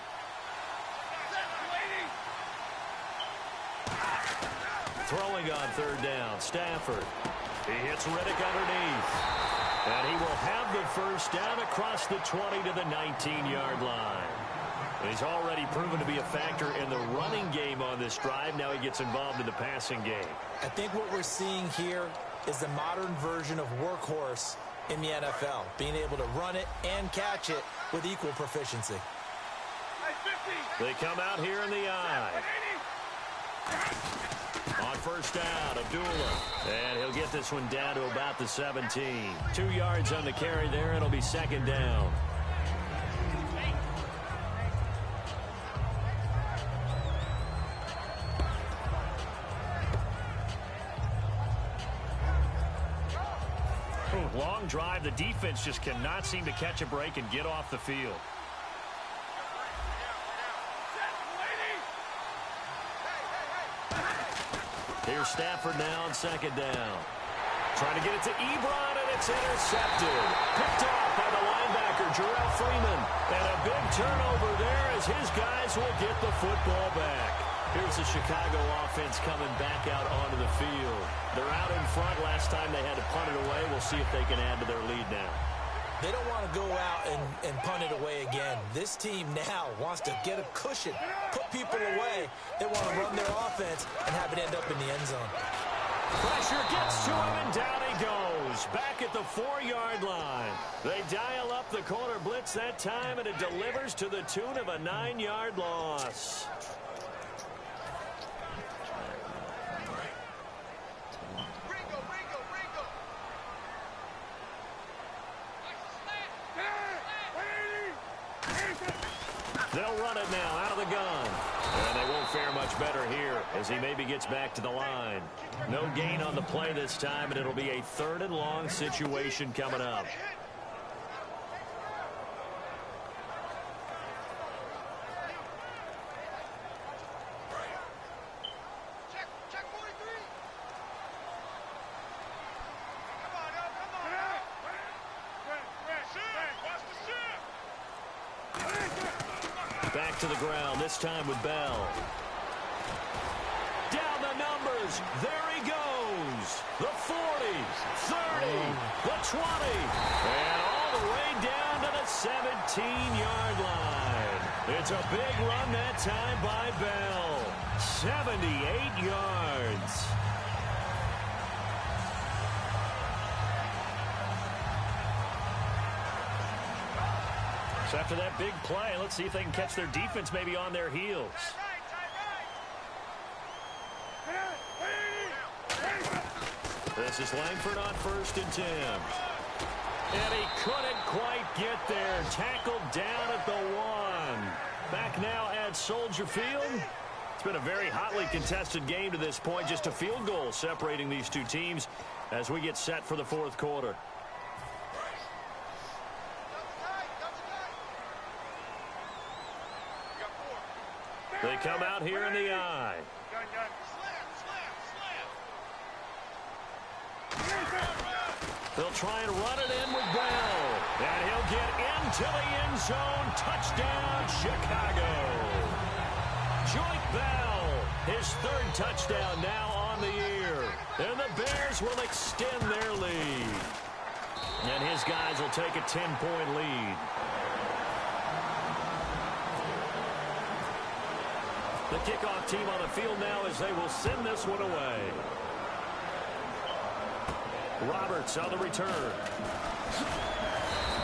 Throwing on third down, Stafford. He hits Riddick underneath. And he will have the first down across the 20 to the 19-yard line. He's already proven to be a factor in the running game on this drive. Now he gets involved in the passing game. I think what we're seeing here is the modern version of workhorse in the NFL, being able to run it and catch it with equal proficiency. They come out here in the eye. On first down, Abdullah. And he'll get this one down to about the 17. 2 yards on the carry there. It'll be second down. Long drive. The defense just cannot seem to catch a break and get off the field. Here's Stafford now on second down. Trying to get it to Ebron, and it's intercepted. Picked off by the linebacker, Jarrell Freeman. And a big turnover there as his guys will get the football back. Here's the Chicago offense coming back out onto the field. They're out in front. Last time they had to punt it away. We'll see if they can add to their lead now. They don't want to go out and punt it away again. This team now wants to get a cushion, put people away. They want to run their offense and have it end up in the end zone. Pressure gets to him, and down he goes. Back at the 4-yard line. They dial up the corner blitz that time, and it delivers to the tune of a 9-yard loss. They'll run it now out of the gun. And they won't fare much better here as he maybe gets back to the line. No gain on the play this time, and it'll be a 3rd and long situation coming up. Check 43. Come on, watch the ship. Back to the ground, this time with Bell. Down the numbers. There he goes. The 40, 30, the 20, and all the way down to the 17-yard line. It's a big run that time by Bell. 78 yards. So after that big play, let's see if they can catch their defense maybe on their heels. This is Langford on 1st and 10. And he couldn't quite get there. Tackled down at the 1. Back now at Soldier Field. It's been a very hotly contested game to this point. Just a field goal separating these two teams as we get set for the 4th quarter. They come out here in the eye. They'll try and run it in with Bell. And he'll get into the end zone. Touchdown, Chicago. Joint Bell, his 3rd touchdown now on the year. And the Bears will extend their lead. And his guys will take a 10-point lead. The kickoff team on the field now as they will send this one away. Roberts on the return.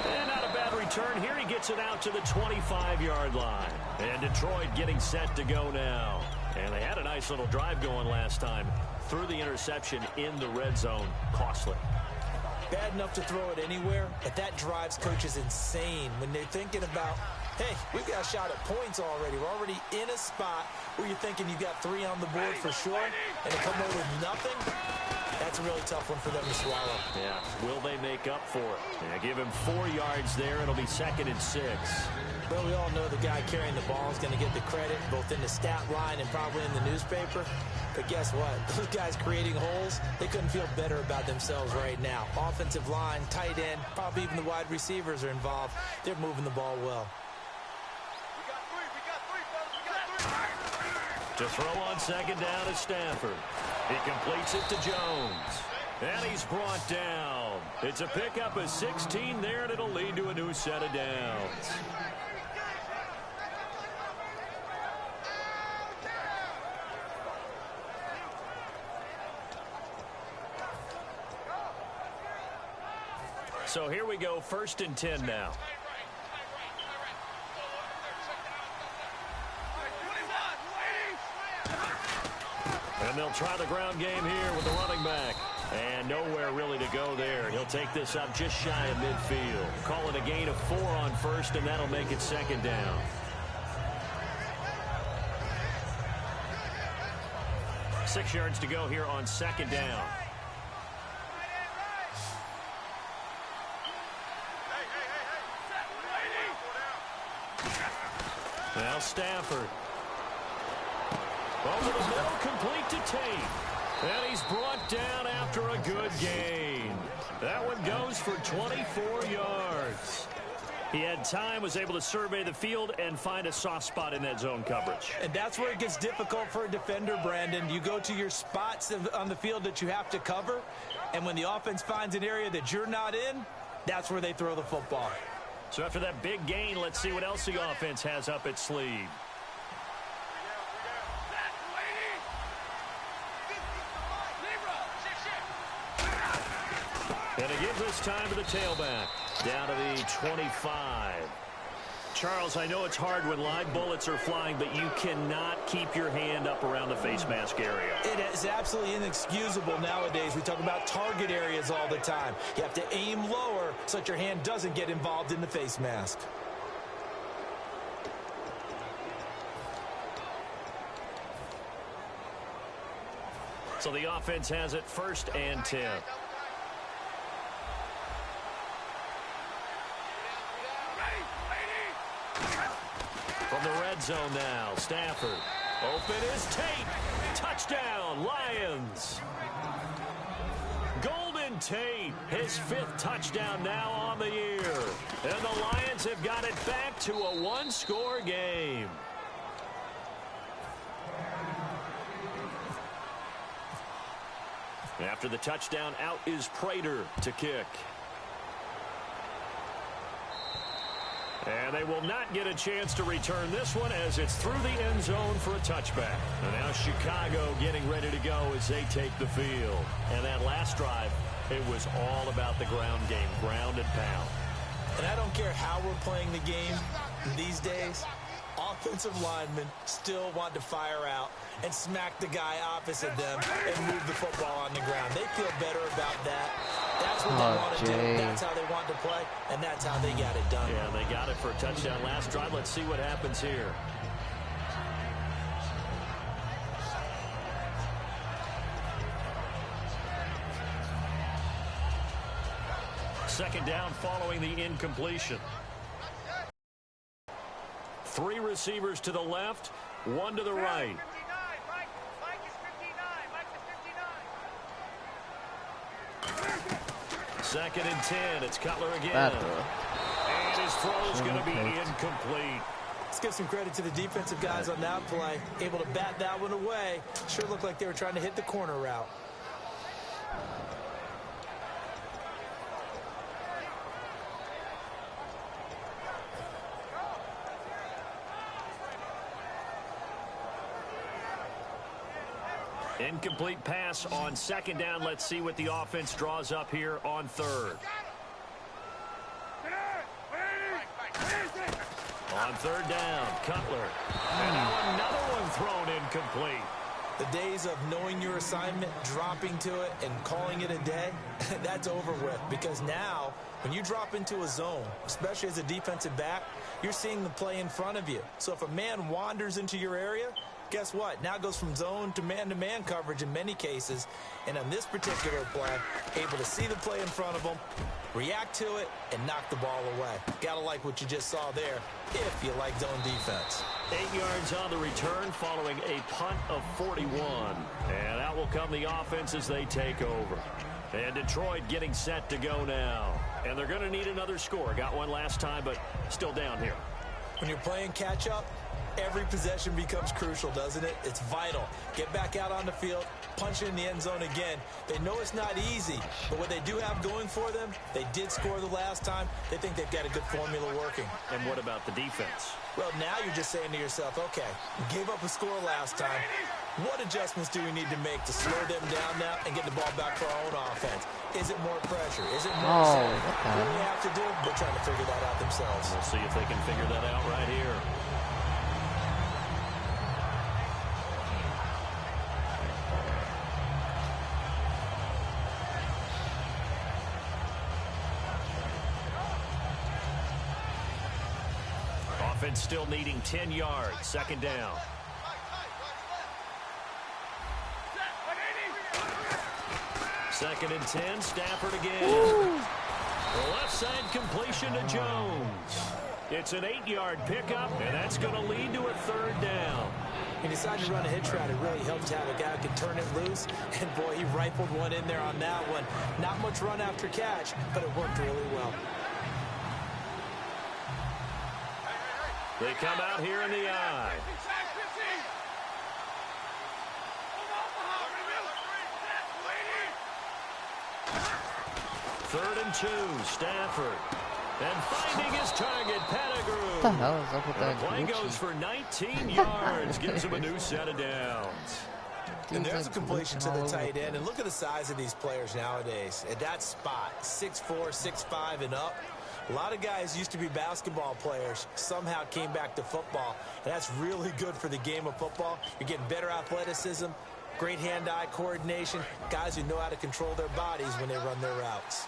And not a bad return here. He gets it out to the 25-yard line. And Detroit getting set to go now. And they had a nice little drive going last time. Threw the interception in the red zone. Costly. Bad enough to throw it anywhere, but that drives coaches insane when they're thinking about, hey, we've got a shot at points already. We're already in a spot where you're thinking you got 3 on the board for sure, and to come away with nothing, that's a really tough one for them to swallow. Yeah, will they make up for it? Yeah, give him 4 yards there. It'll be 2nd and 6. Well, we all know the guy carrying the ball is going to get the credit, both in the stat line and probably in the newspaper. But guess what? Those guys creating holes, they couldn't feel better about themselves right now. Offensive line, tight end, probably even the wide receivers are involved. They're moving the ball well. To throw on 2nd down is Stanford. He completes it to Jones. And he's brought down. It's a pickup of 16 there, and it'll lead to a new set of downs. So here we go, 1st and 10 now. And they'll try the ground game here with the running back. And nowhere really to go there. He'll take this up just shy of midfield. Call it a gain of 4 on 1st, and that'll make it 2nd down. Six yards to go here on 2nd down. Now Stafford. Over the middle, complete to Tate. And he's brought down after a good gain. That one goes for 24 yards. He had time, was able to survey the field and find a soft spot in that zone coverage. And that's where it gets difficult for a defender, Brandon. You go to your spots on the field that you have to cover, and when the offense finds an area that you're not in, that's where they throw the football. So after that big gain, let's see what else the offense has up its sleeve. And he gives this time to the tailback. Down to the 25. Charles, I know it's hard when live bullets are flying, but you cannot keep your hand up around the face mask area. It is absolutely inexcusable nowadays. We talk about target areas all the time. You have to aim lower so that your hand doesn't get involved in the face mask. So the offense has it 1st and 10. From the red zone now, Stafford. Open is Tate. Touchdown, Lions. Golden Tate, his 5th touchdown now on the year. And the Lions have got it back to a 1-score game. After the touchdown, out is Prater to kick. And they will not get a chance to return this one as it's through the end zone for a touchback. And now Chicago getting ready to go as they take the field. And that last drive, it was all about the ground game, ground and pound. And I don't care how we're playing the game these days, offensive linemen still want to fire out and smack the guy opposite them and move the football on the ground. They feel better about that. That's what they want to do. That's how they want to play, and that's how they got it done. Yeah, they got it for a touchdown last drive. Let's see what happens here. Second down following the incompletion. 3 receivers to the left, 1 to the right. Mike is 59. Second and 10. It's Cutler again. And his throw's going to be incomplete. Let's give some credit to the defensive guys on that play. Able to bat that one away. Sure looked like they were trying to hit the corner route. Incomplete pass on second down. Let's see what the offense draws up here on third. On third down, Cutler. And now another one thrown incomplete. The days of knowing your assignment, dropping to it, and calling it a day, that's over with. Because now, when you drop into a zone, especially as a defensive back, you're seeing the play in front of you. So if a man wanders into your area, guess what? Now it goes from zone to man coverage in many cases. And on this particular play, able to see the play in front of them, react to it, and knock the ball away. Gotta like what you just saw there, if you like zone defense. 8 yards on the return following a punt of 41. And out will come the offense as they take over. And Detroit getting set to go now. And they're going to need another score. Got one last time, but still down here. When you're playing catch-up, every possession becomes crucial, doesn't it? It's vital. Get back out on the field, punch it in the end zone again. They know it's not easy, but what they do have going for them, they did score the last time. They think they've got a good formula working. And what about the defense? Well, now you're just saying to yourself, okay, we gave up a score last time. What adjustments do we need to make to slow them down now and get the ball back for our own offense? Is it more pressure? Is it more center? What do we have to do? They're trying to figure that out themselves. We'll see if they can figure that out right here. Offense still needing 10 yards. Second down. Second and 10. Stafford again. The left side completion to Jones. It's an 8-yard pickup, and that's going to lead to a third down. He decided to run a hitch route. It really helps to have a guy who can turn it loose. And, boy, he rifled one in there on that one. Not much run after catch, but it worked really well. They come out here in the eye. Third and 2, Stafford. And finding his target, Pettigrew. What the hell is up with that? The play goes for 19 yards. Gives him a new set of downs. And there's a completion to the tight end. And look at the size of these players nowadays. At that spot, 6'4", 6'5", and up. A lot of guys used to be basketball players, somehow came back to football, and that's really good for the game of football. You're getting better athleticism, great hand-eye coordination, guys who know how to control their bodies when they run their routes.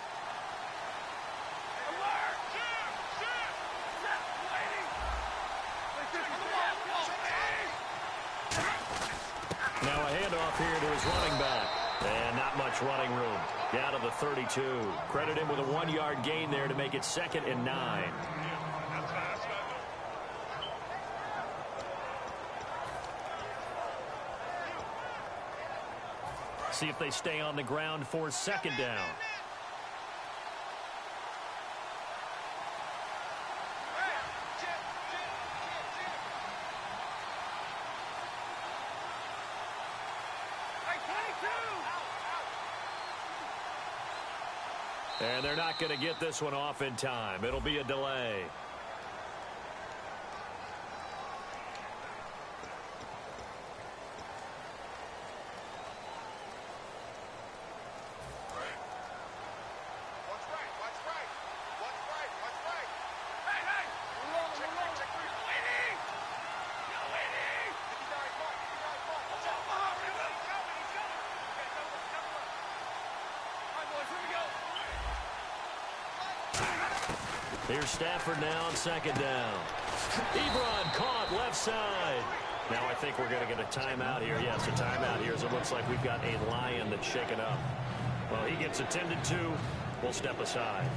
Now a handoff here to his running back. And not much running room. Down to the 32. Credit him with a 1-yard gain there to make it 2nd and 9. See if they stay on the ground for second down. And they're not going to get this one off in time. It'll be a delay. Here's Stafford now on second down. Ebron caught left side. Now I think we're going to get a timeout here. Yes, a timeout here as it looks like we've got a Lion that's shaken up. Well, he gets attended to. We'll step aside.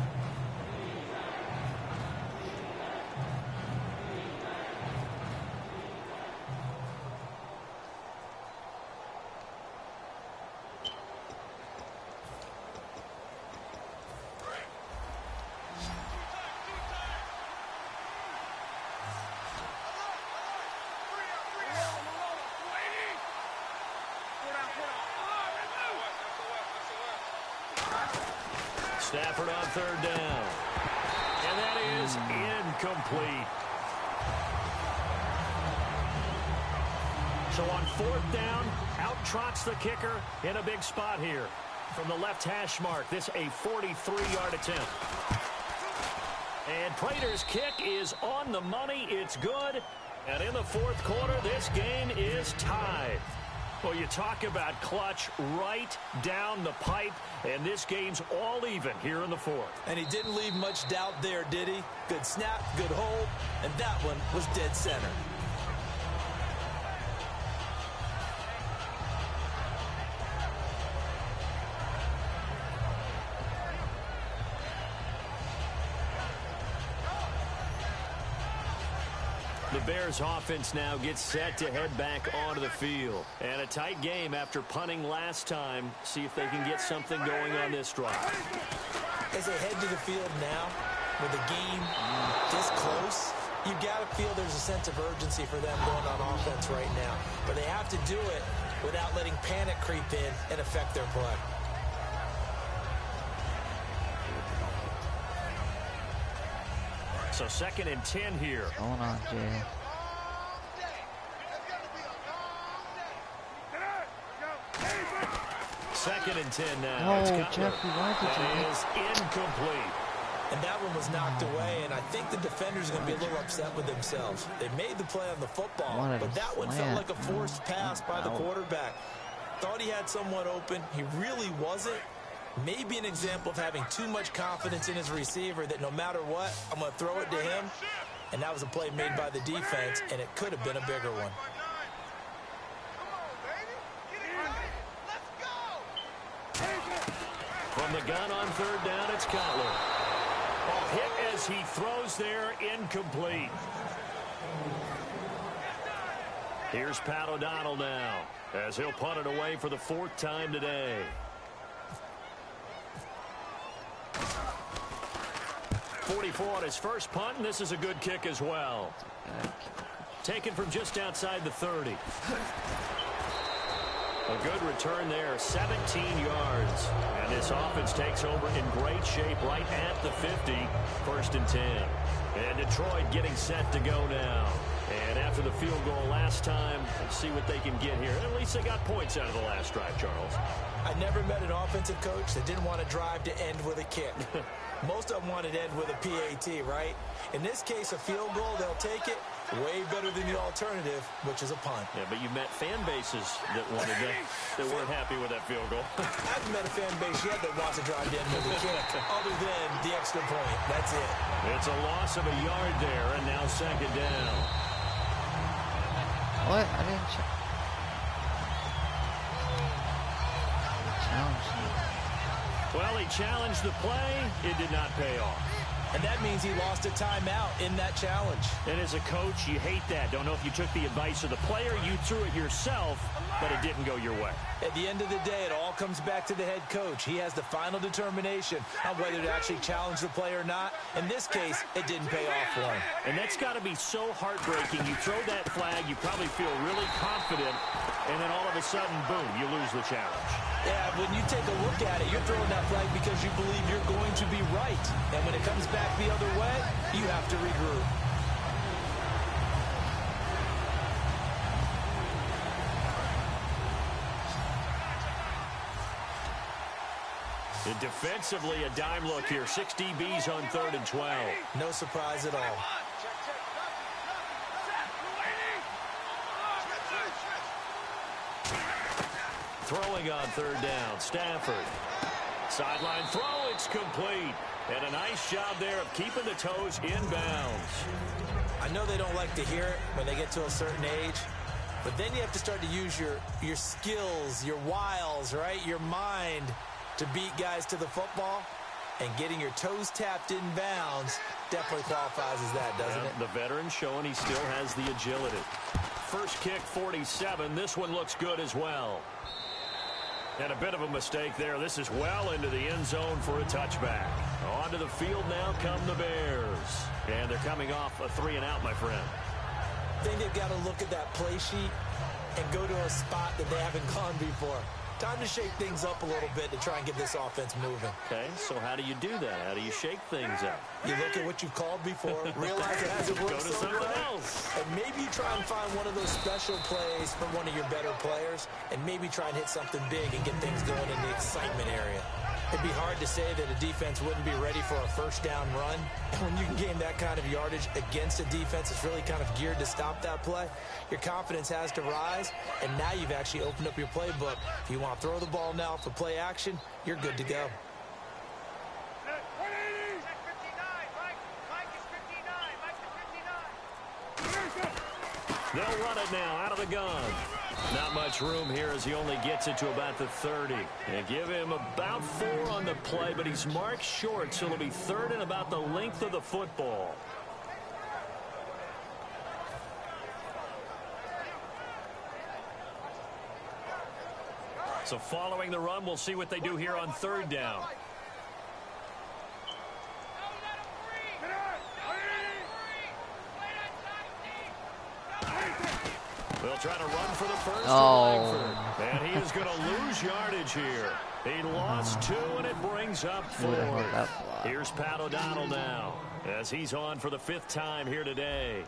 Stafford on third down. And that is incomplete. So on fourth down, out trots the kicker in a big spot here. From the left hash mark, this a 43-yard attempt. And Prater's kick is on the money. It's good. And in the fourth quarter, this game is tied. Well, you talk about clutch right down the pipe, and this game's all even here in the fourth. And he didn't leave much doubt there, did he? Good snap, good hold, and that one was dead center. The Bears offense now gets set to head back onto the field. And a tight game after punting last time. See if they can get something going on this drive. As they head to the field now, with the game this close, you got to feel there's a sense of urgency for them going on offense right now. But they have to do it without letting panic creep in and affect their play. So 2nd and 10 here. Hold on, Jay. Second and 10 now. Oh, It's Cutler. Jeffrey, why did you That is incomplete. And that one was knocked away, and I think the defenders are going to be a little upset with themselves. They made the play on the football, but that one felt like a forced pass by the quarterback. Thought he had someone open. He really wasn't. Maybe an example of having too much confidence in his receiver that no matter what, I'm going to throw it to him. And that was a play made by the defense, and it could have been a bigger one. From the gun on third down, it's Cutler. Oh, hit as he throws there, incomplete. Here's Pat O'Donnell now, as he'll punt it away for the 4th time today. .44 on his first punt, and this is a good kick as well. Taken from just outside the 30. A good return there, 17 yards. And this offense takes over in great shape right at the 50. 1st and 10. And Detroit getting set to go now. And after the field goal last time, let's see what they can get here. At least they got points out of the last drive, Charles. I never met an offensive coach that didn't want to drive to end with a kick. Most of them wanted to end with a PAT, right? In this case, a field goal, they'll take it. Way better than the alternative, which is a punt. Yeah, but you met fan bases that wanted that weren't happy with that field goal. I haven't met a fan base yet that wants to drive to end with a kick, other than the extra point. That's it. It's a loss of a yard there, and now 2nd down. What? I didn't challenge him. Well, he challenged the play. It did not pay off. And that means he lost a timeout in that challenge. And as a coach, you hate that. Don't know if you took the advice of the player. You threw it yourself, but it didn't go your way. At the end of the day, it all comes back to the head coach. He has the final determination on whether to actually challenge the play or not. In this case, it didn't pay off for him. And that's got to be so heartbreaking. You throw that flag, you probably feel really confident, and then all of a sudden, boom, you lose the challenge. Yeah, when you take a look at it, you're throwing that flag because you believe you're going to be right. And when it comes back the other way, you have to regroup. And defensively, a dime look here. 6 DBs on 3rd and 12. No surprise at all. Throwing on 3rd down, Stafford. Sideline throw it's complete. And a nice job there of keeping the toes in bounds. I know they don't like to hear it when they get to a certain age, but then you have to start to use your skills, your wiles, right? Your mind to beat guys to the football. And getting your toes tapped in bounds definitely qualifies as that, doesn't it? The veteran showing he still has the agility. First kick, 47. This one looks good as well. And a bit of a mistake there. This is well into the end zone for a touchback. Onto the field now come the Bears. And they're coming off a 3-and-out, my friend. I think they've got to look at that play sheet and go to a spot that they haven't gone before. Time to shake things up a little bit to try and get this offense moving. Okay, so how do you do that? How do you shake things up? You look at what you've called before, realize it hasn't worked Go to so something well, else. and maybe you try and find one of those special plays from one of your better players, and maybe try and hit something big and get things going in the excitement area. It'd be hard to say that a defense wouldn't be ready for a first down run. And when you can gain that kind of yardage against a defense that's really kind of geared to stop that play, your confidence has to rise, and now you've actually opened up your playbook. If you want to throw the ball now for play action, you're good to go. Check 59. Mike is 59. Mike is 59. They'll run it now out of the gun. Not much room here as he only gets it to about the 30. And give him about 4 on the play, but he's marked short, so it'll be 3rd and about the length of the football. So following the run, we'll see what they do here on 3rd down. They'll try to run for the first. Langford. And he is going to lose yardage here. He lost 2, and it brings up 4. Here's Pat O'Donnell now as he's on for the 5th time here today.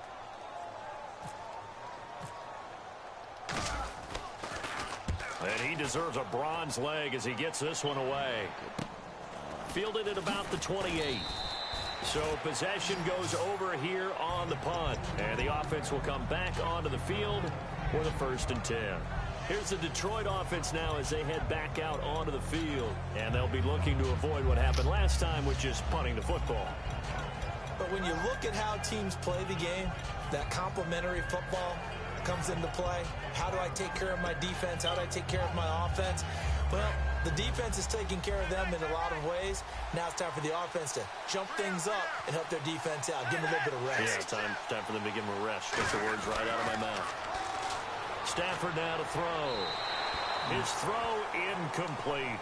And he deserves a bronze leg as he gets this one away. Fielded at about the 28. So possession goes over here on the punt. And the offense will come back onto the field for the 1st and 10. Here's the Detroit offense now as they head back out onto the field. And they'll be looking to avoid what happened last time, which is punting the football. But when you look at how teams play the game, that complementary football comes into play. How do I take care of my defense? How do I take care of my offense? Well, the defense is taking care of them in a lot of ways. Now it's time for the offense to jump things up and help their defense out. Give them a little bit of rest. Yeah, it's time for them to give them a rest. Get the words right out of my mouth. Stafford now to throw. His throw incomplete.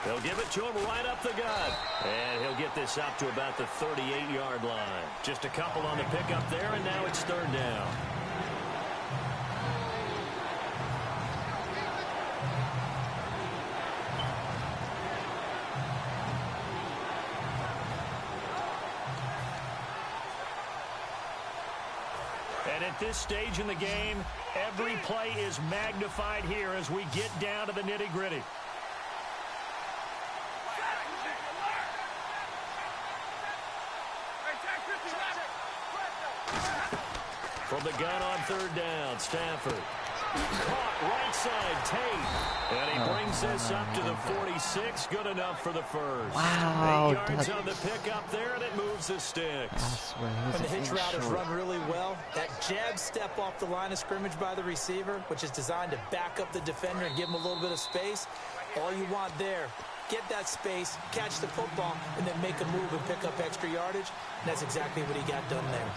They'll give it to him right up the gut. And he'll get this up to about the 38-yard line. Just a couple on the pickup there, and now it's 3rd down. And at this stage in the game, every play is magnified here as we get down to the nitty-gritty. From the gun on 3rd down, Stafford. Caught right side, Tate. And he brings this up to the 46. Good enough for the first. Wow. 8 yards on the pickup there, and it moves the sticks. When the hitch route is run really well, that jab step off the line of scrimmage by the receiver, which is designed to back up the defender and give him a little bit of space, all you want there, get that space, catch the football, and then make a move and pick up extra yardage. And that's exactly what he got done there.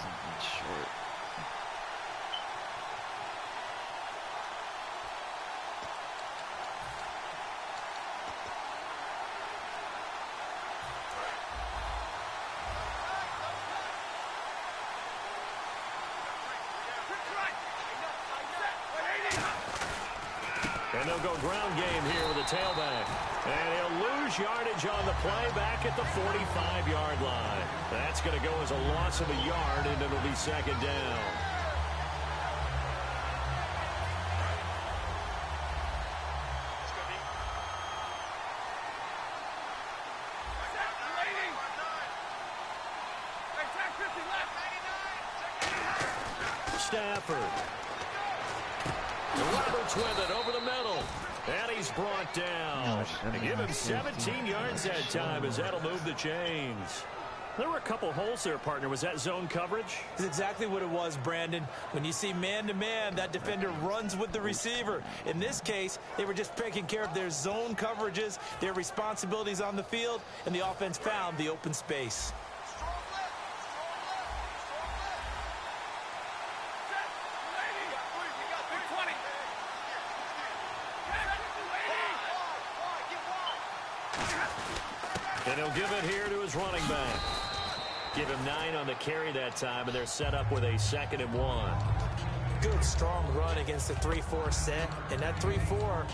And they'll go ground game here with a tailback. And he'll lose yardage on the play back at the 45-yard line. That's going to go as a loss of a yard, and it'll be 2nd down. Stafford. Roberts with it over the middle. And he's brought down. They give him 17 yards that time as that'll move the chains. There were a couple holes there, partner. Was that zone coverage? It's exactly what it was, Brandon. When you see man-to-man, that defender runs with the receiver. In this case, they were just taking care of their zone coverages, their responsibilities on the field, and the offense found the open space. And he'll give it here to his running back. Give him 9 on the carry that time, and they're set up with a 2nd and 1. Good, strong run against the 3-4 set. And that 3-4,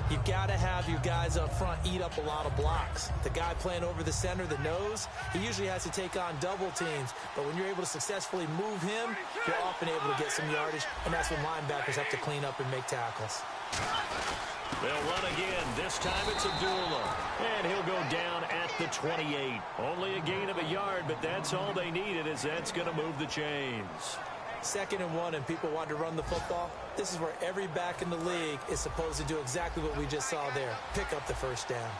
you've got to have your guys up front eat up a lot of blocks. The guy playing over the center, the nose, he usually has to take on double teams. But when you're able to successfully move him, you're often able to get some yardage. And that's when linebackers have to clean up and make tackles. They'll run again. This time it's Abdullah. And he'll go down at the 28. Only a gain of a yard, but that's all they needed, as that's going to move the chains. 2nd and 1, and people want to run the football. This is where every back in the league is supposed to do exactly what we just saw there. Pick up the first down.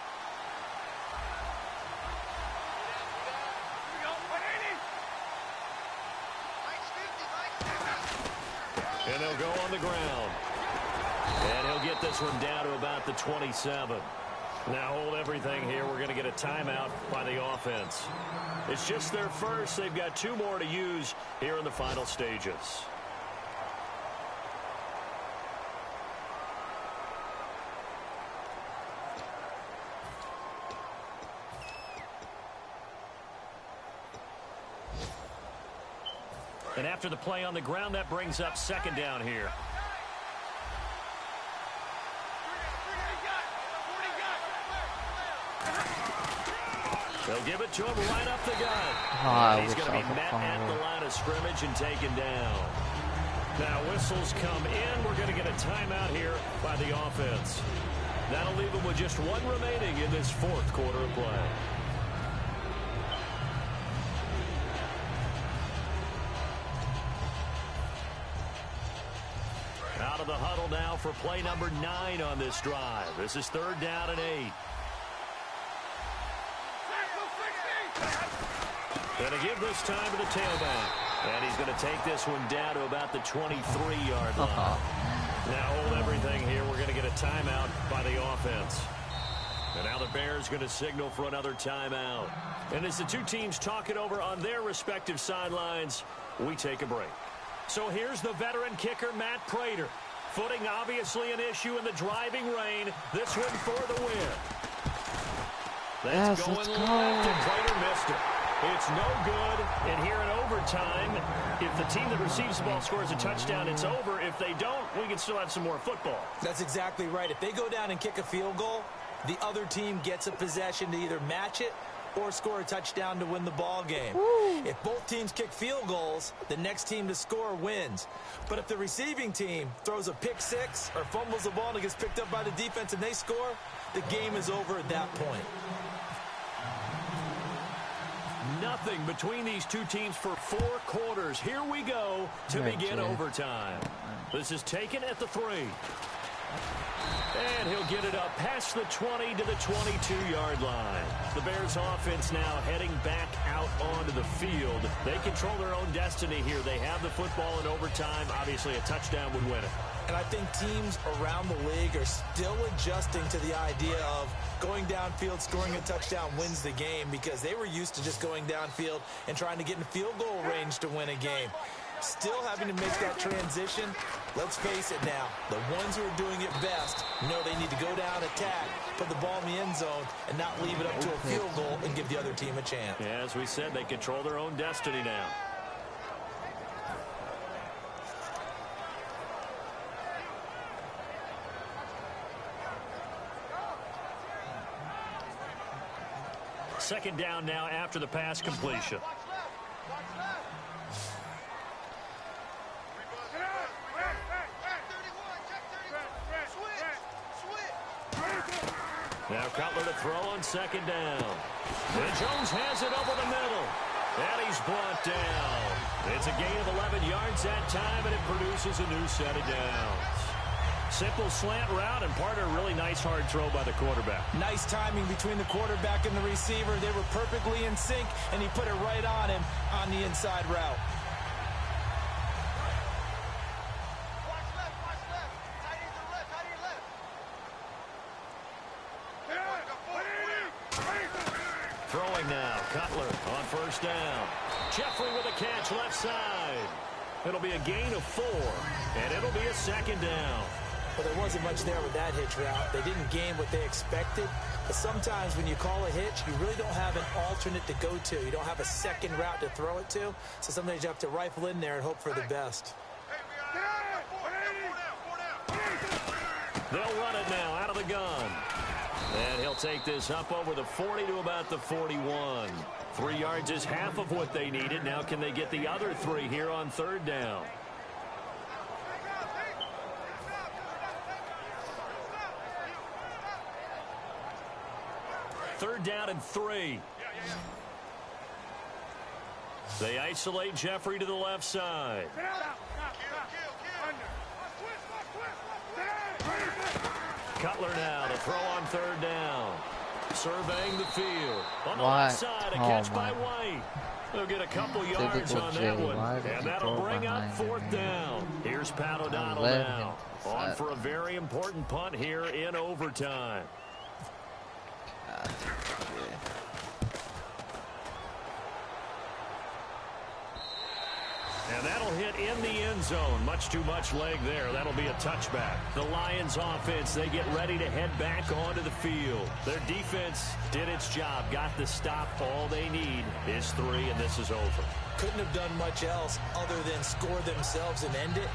And they'll go on the ground. And he'll get this one down to about the 27. Now hold everything here. We're going to get a timeout by the offense. It's just their first. They've got 2 more to use here in the final stages. And after the play on the ground, that brings up 2nd down here. They'll give it to him right up the gut. He's going to be met at the line of scrimmage and taken down. Now whistles come in. We're going to get a timeout here by the offense. That'll leave them with just 1 remaining in this 4th quarter of play. Out of the huddle now for play number 9 on this drive. This is 3rd down and 8. Going to give this time to the tailback. And he's going to take this one down to about the 23-yard line. Now hold everything here. We're going to get a timeout by the offense. And now the Bears going to signal for another timeout. And as the 2 teams talk it over on their respective sidelines, we take a break. So here's the veteran kicker, Matt Prater. Footing obviously an issue in the driving rain. This one for the win. That's going left, and Prater missed it. It's no good, and here in overtime, if the team that receives the ball scores a touchdown, it's over. If they don't, we can still have some more football. That's exactly right. If they go down and kick a field goal, the other team gets a possession to either match it or score a touchdown to win the ball game. Woo. If both teams kick field goals, the next team to score wins. But if the receiving team throws a pick 6 or fumbles the ball and it gets picked up by the defense and they score, the game is over at that point. Nothing between these 2 teams for 4 quarters. Here we go to begin overtime. This is taken at the 3. And he'll get it up past the 20 to the 22-yard line. The Bears offense now heading back out onto the field. They control their own destiny here. They have the football in overtime. Obviously, a touchdown would win it. And I think teams around the league are still adjusting to the idea of going downfield, scoring a touchdown wins the game, because they were used to just going downfield and trying to get in field goal range to win a game. Still having to make that transition. Let's face it now, the ones who are doing it best know they need to go down, attack, put the ball in the end zone, and not leave it up to a field goal and give the other team a chance. Yeah, as we said, they control their own destiny now. Second down now after the pass completion. Now Cutler to throw on 2nd down. And Jones has it over the middle. And he's brought down. It's a gain of 11 yards that time, and it produces a new set of downs. Simple slant route, and part of a really nice hard throw by the quarterback. Nice timing between the quarterback and the receiver. They were perfectly in sync, and he put it right on him on the inside route. Watch left, watch left. Tight end to the left, tight end left. Throwing now, Cutler on first down. Jeffrey with a catch left side. It'll be a gain of 4, and it'll be a second down. Well, there wasn't much there with that hitch route. They didn't gain what they expected. But sometimes when you call a hitch, you really don't have an alternate to go to. You don't have a second route to throw it to. So sometimes you have to rifle in there and hope for the best. They'll run it now out of the gun. And he'll take this up over the 40 to about the 41. 3 yards is half of what they needed. Now can they get the other 3 here on third down? Third down and 3. They isolate Jeffrey to the left side. Cutler now to throw on third down. Surveying the field. On the left side, a catch by White. They'll get a couple yards on that one. And that'll bring up fourth down. Here's Pat O'Donnell now. On for a very important punt here in overtime. And that'll hit in the end zone. Much too much leg there. That'll be a touchback. The Lions offense, they get ready to head back onto the field. Their defense did its job. Got the stop. All they need is 3, and this is over. Couldn't have done much else other than score themselves and end it.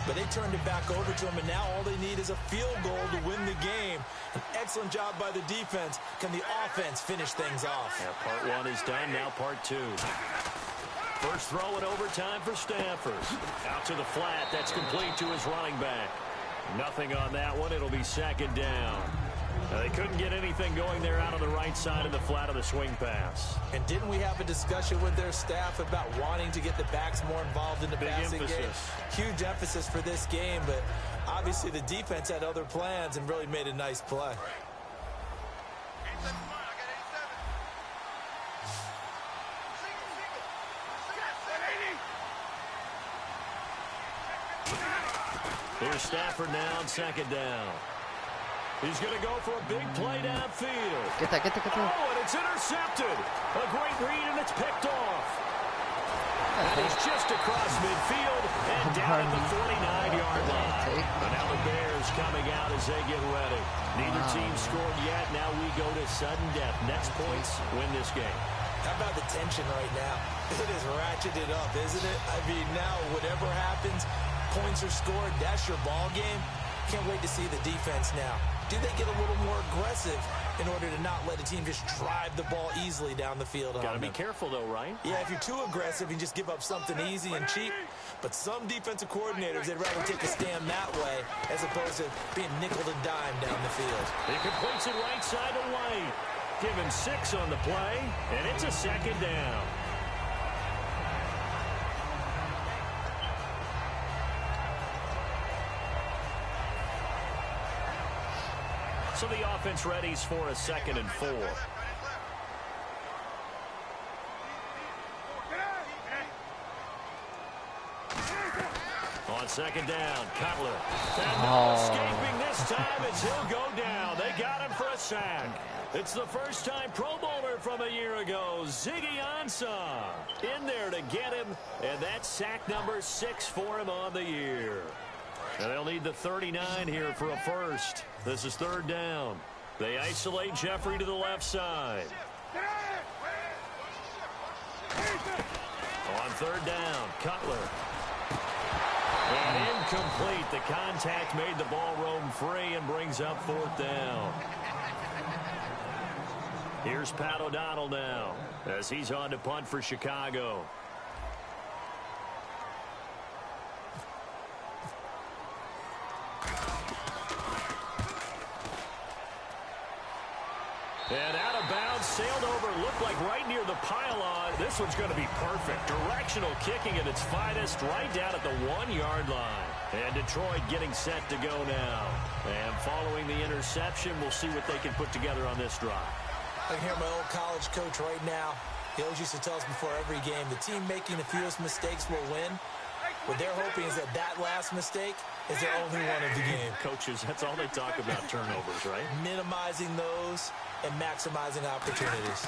But they turned it back over to them, and now all they need is a field goal to win the game. An excellent job by the defense. Can the offense finish things off? Yeah, part 1 is done. Now part 2. First throw in overtime for Stafford. Out to the flat. That's complete to his running back. Nothing on that one. It'll be second down. They couldn't get anything going there out on the right side of the flat of the swing pass. And didn't we have a discussion with their staff about wanting to get the backs more involved in the passing game? Huge emphasis for this game, but obviously the defense had other plans and really made a nice play. Here's Stafford now on second down. He's going to go for a big play downfield. Get that. Oh, and it's intercepted. A great read, and it's picked off. And he's just across midfield and down at the 49-yard line. And now the Bears coming out as they get ready. Neither team scored yet. Now we go to sudden death. Next points win this game. How about the tension right now? It is ratcheted up, isn't it? I mean, now whatever happens, points are scored. That's your ball game. Can't wait to see the defense now. Do they get a little more aggressive in order to not let a team just drive the ball easily down the field? Got to be careful, though, right? Yeah, if you're too aggressive, you just give up something easy and cheap. But some defensive coordinators, they'd rather take a stand that way as opposed to being nickel and dime down the field. He completes it right side to White. Give him 6 on the play, and it's a second down. So the offense readies for a 2nd and 4. On second down, Cutler. And no escaping this time as he'll go down. They got him for a sack. It's the first time Pro Bowler from a year ago, Ziggy Ansah, in there to get him. And that's sack number 6 for him on the year. And they'll need the 39 here for a first. This is third down. They isolate Jeffrey to the left side. On third down, Cutler. And incomplete. The contact made the ball roam free and brings up fourth down. Here's Pat O'Donnell now as he's on to punt for Chicago. And out of bounds, sailed over, looked like right near the pylon. This one's going to be perfect. Directional kicking at its finest, right down at the 1-yard line. And Detroit getting set to go now. And following the interception, we'll see what they can put together on this drive. I can hear my old college coach right now. He always used to tell us before every game, the team making the fewest mistakes will win. What they're hoping is that that last mistake is their only one of the game. Coaches, that's all they talk about, turnovers, right? Minimizing those and maximizing opportunities.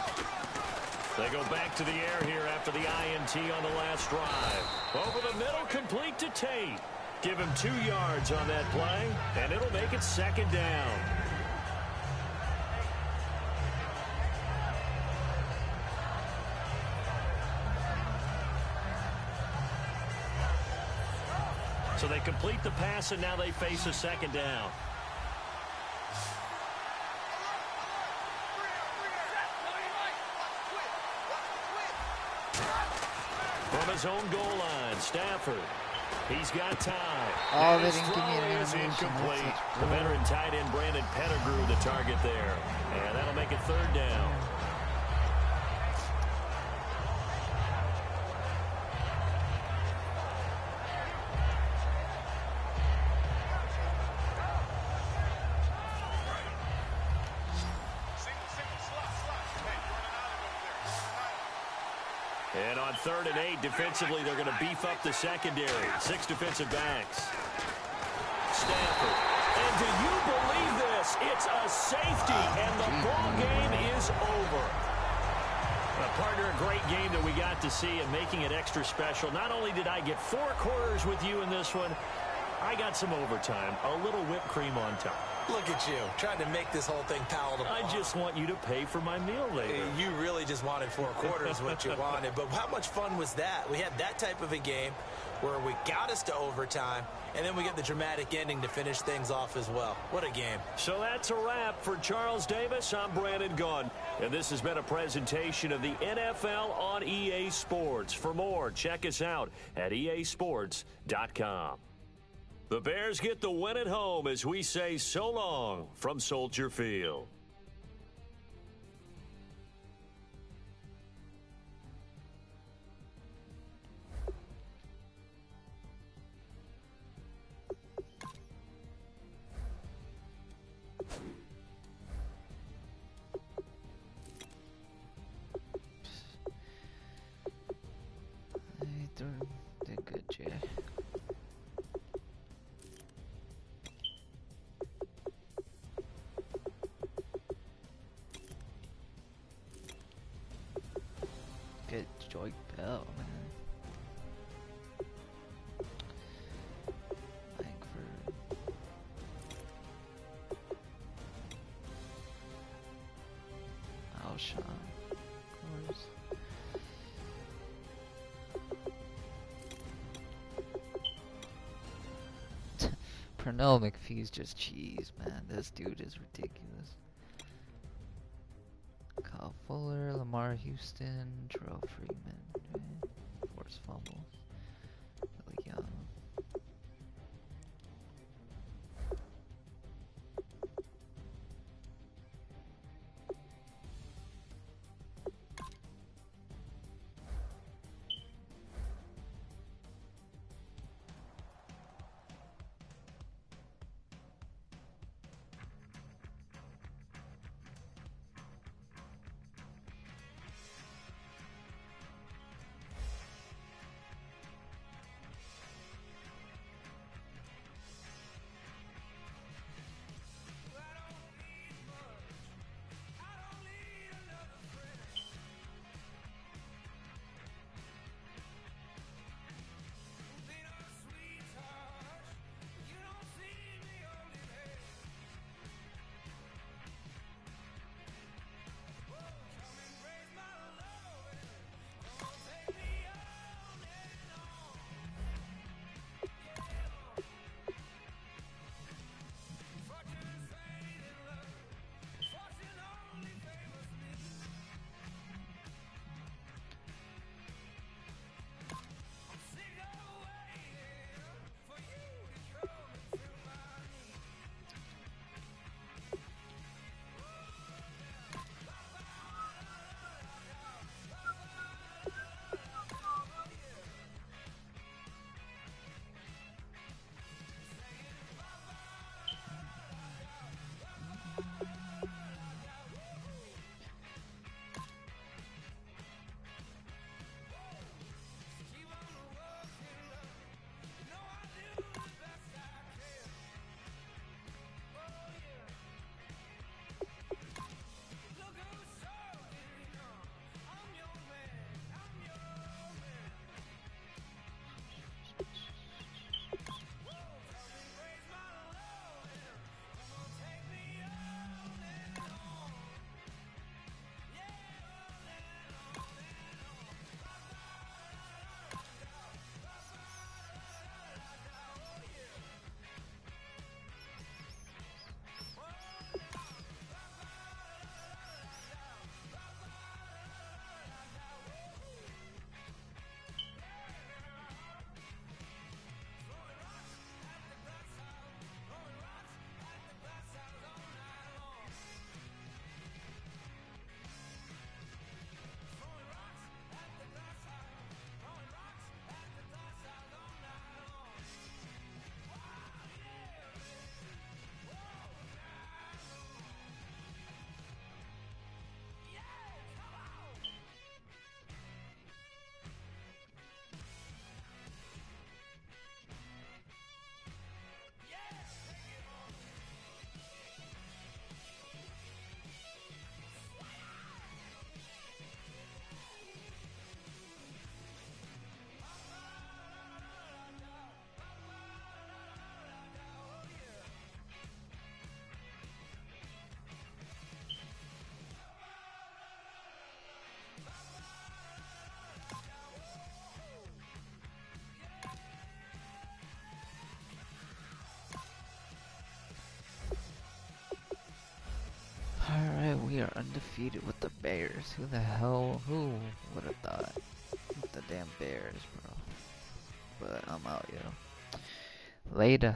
They go back to the air here after the INT on the last drive. Over the middle, complete to Tate. Give him 2 yards on that play, and it'll make it 2nd down. So they complete the pass, and now they face a 2nd down. From his own goal line, Stafford. He's got time. Oh, and they his didn't give me throw an is animation. incomplete. The veteran tight end Brandon Pettigrew, the target there. And that'll make it 3rd down. And on 3rd and 8, defensively, they're going to beef up the secondary. 6 defensive backs. Stafford. And do you believe this? It's a safety, and the ball game is over. Partner, a great game that we got to see and making it extra special. Not only did I get 4 quarters with you in this one, I got some overtime, a little whipped cream on top. Look at you, trying to make this whole thing palatable. I just want you to pay for my meal later. You really just wanted 4 quarters what you wanted. But how much fun was that? We had that type of a game where we got us to overtime, and then we get the dramatic ending to finish things off as well. What a game. So that's a wrap for Charles Davis. I'm Brandon Gunn, and this has been a presentation of the NFL on EA Sports. For more, check us out at easports.com. The Bears get the win at home as we say so long from Soldier Field. They did good, Jay. Good Joy Bell, man. Langford. Alshon, of course. Pernell McPhee's just cheese, man. This dude is ridiculous. Kyle Fuller, Lamar Houston, Terrell Freeman, forced fumbles. Really young. We are undefeated with the Bears. Who the hell? Who would have thought? With the damn Bears, bro. But I'm out, yo. Later.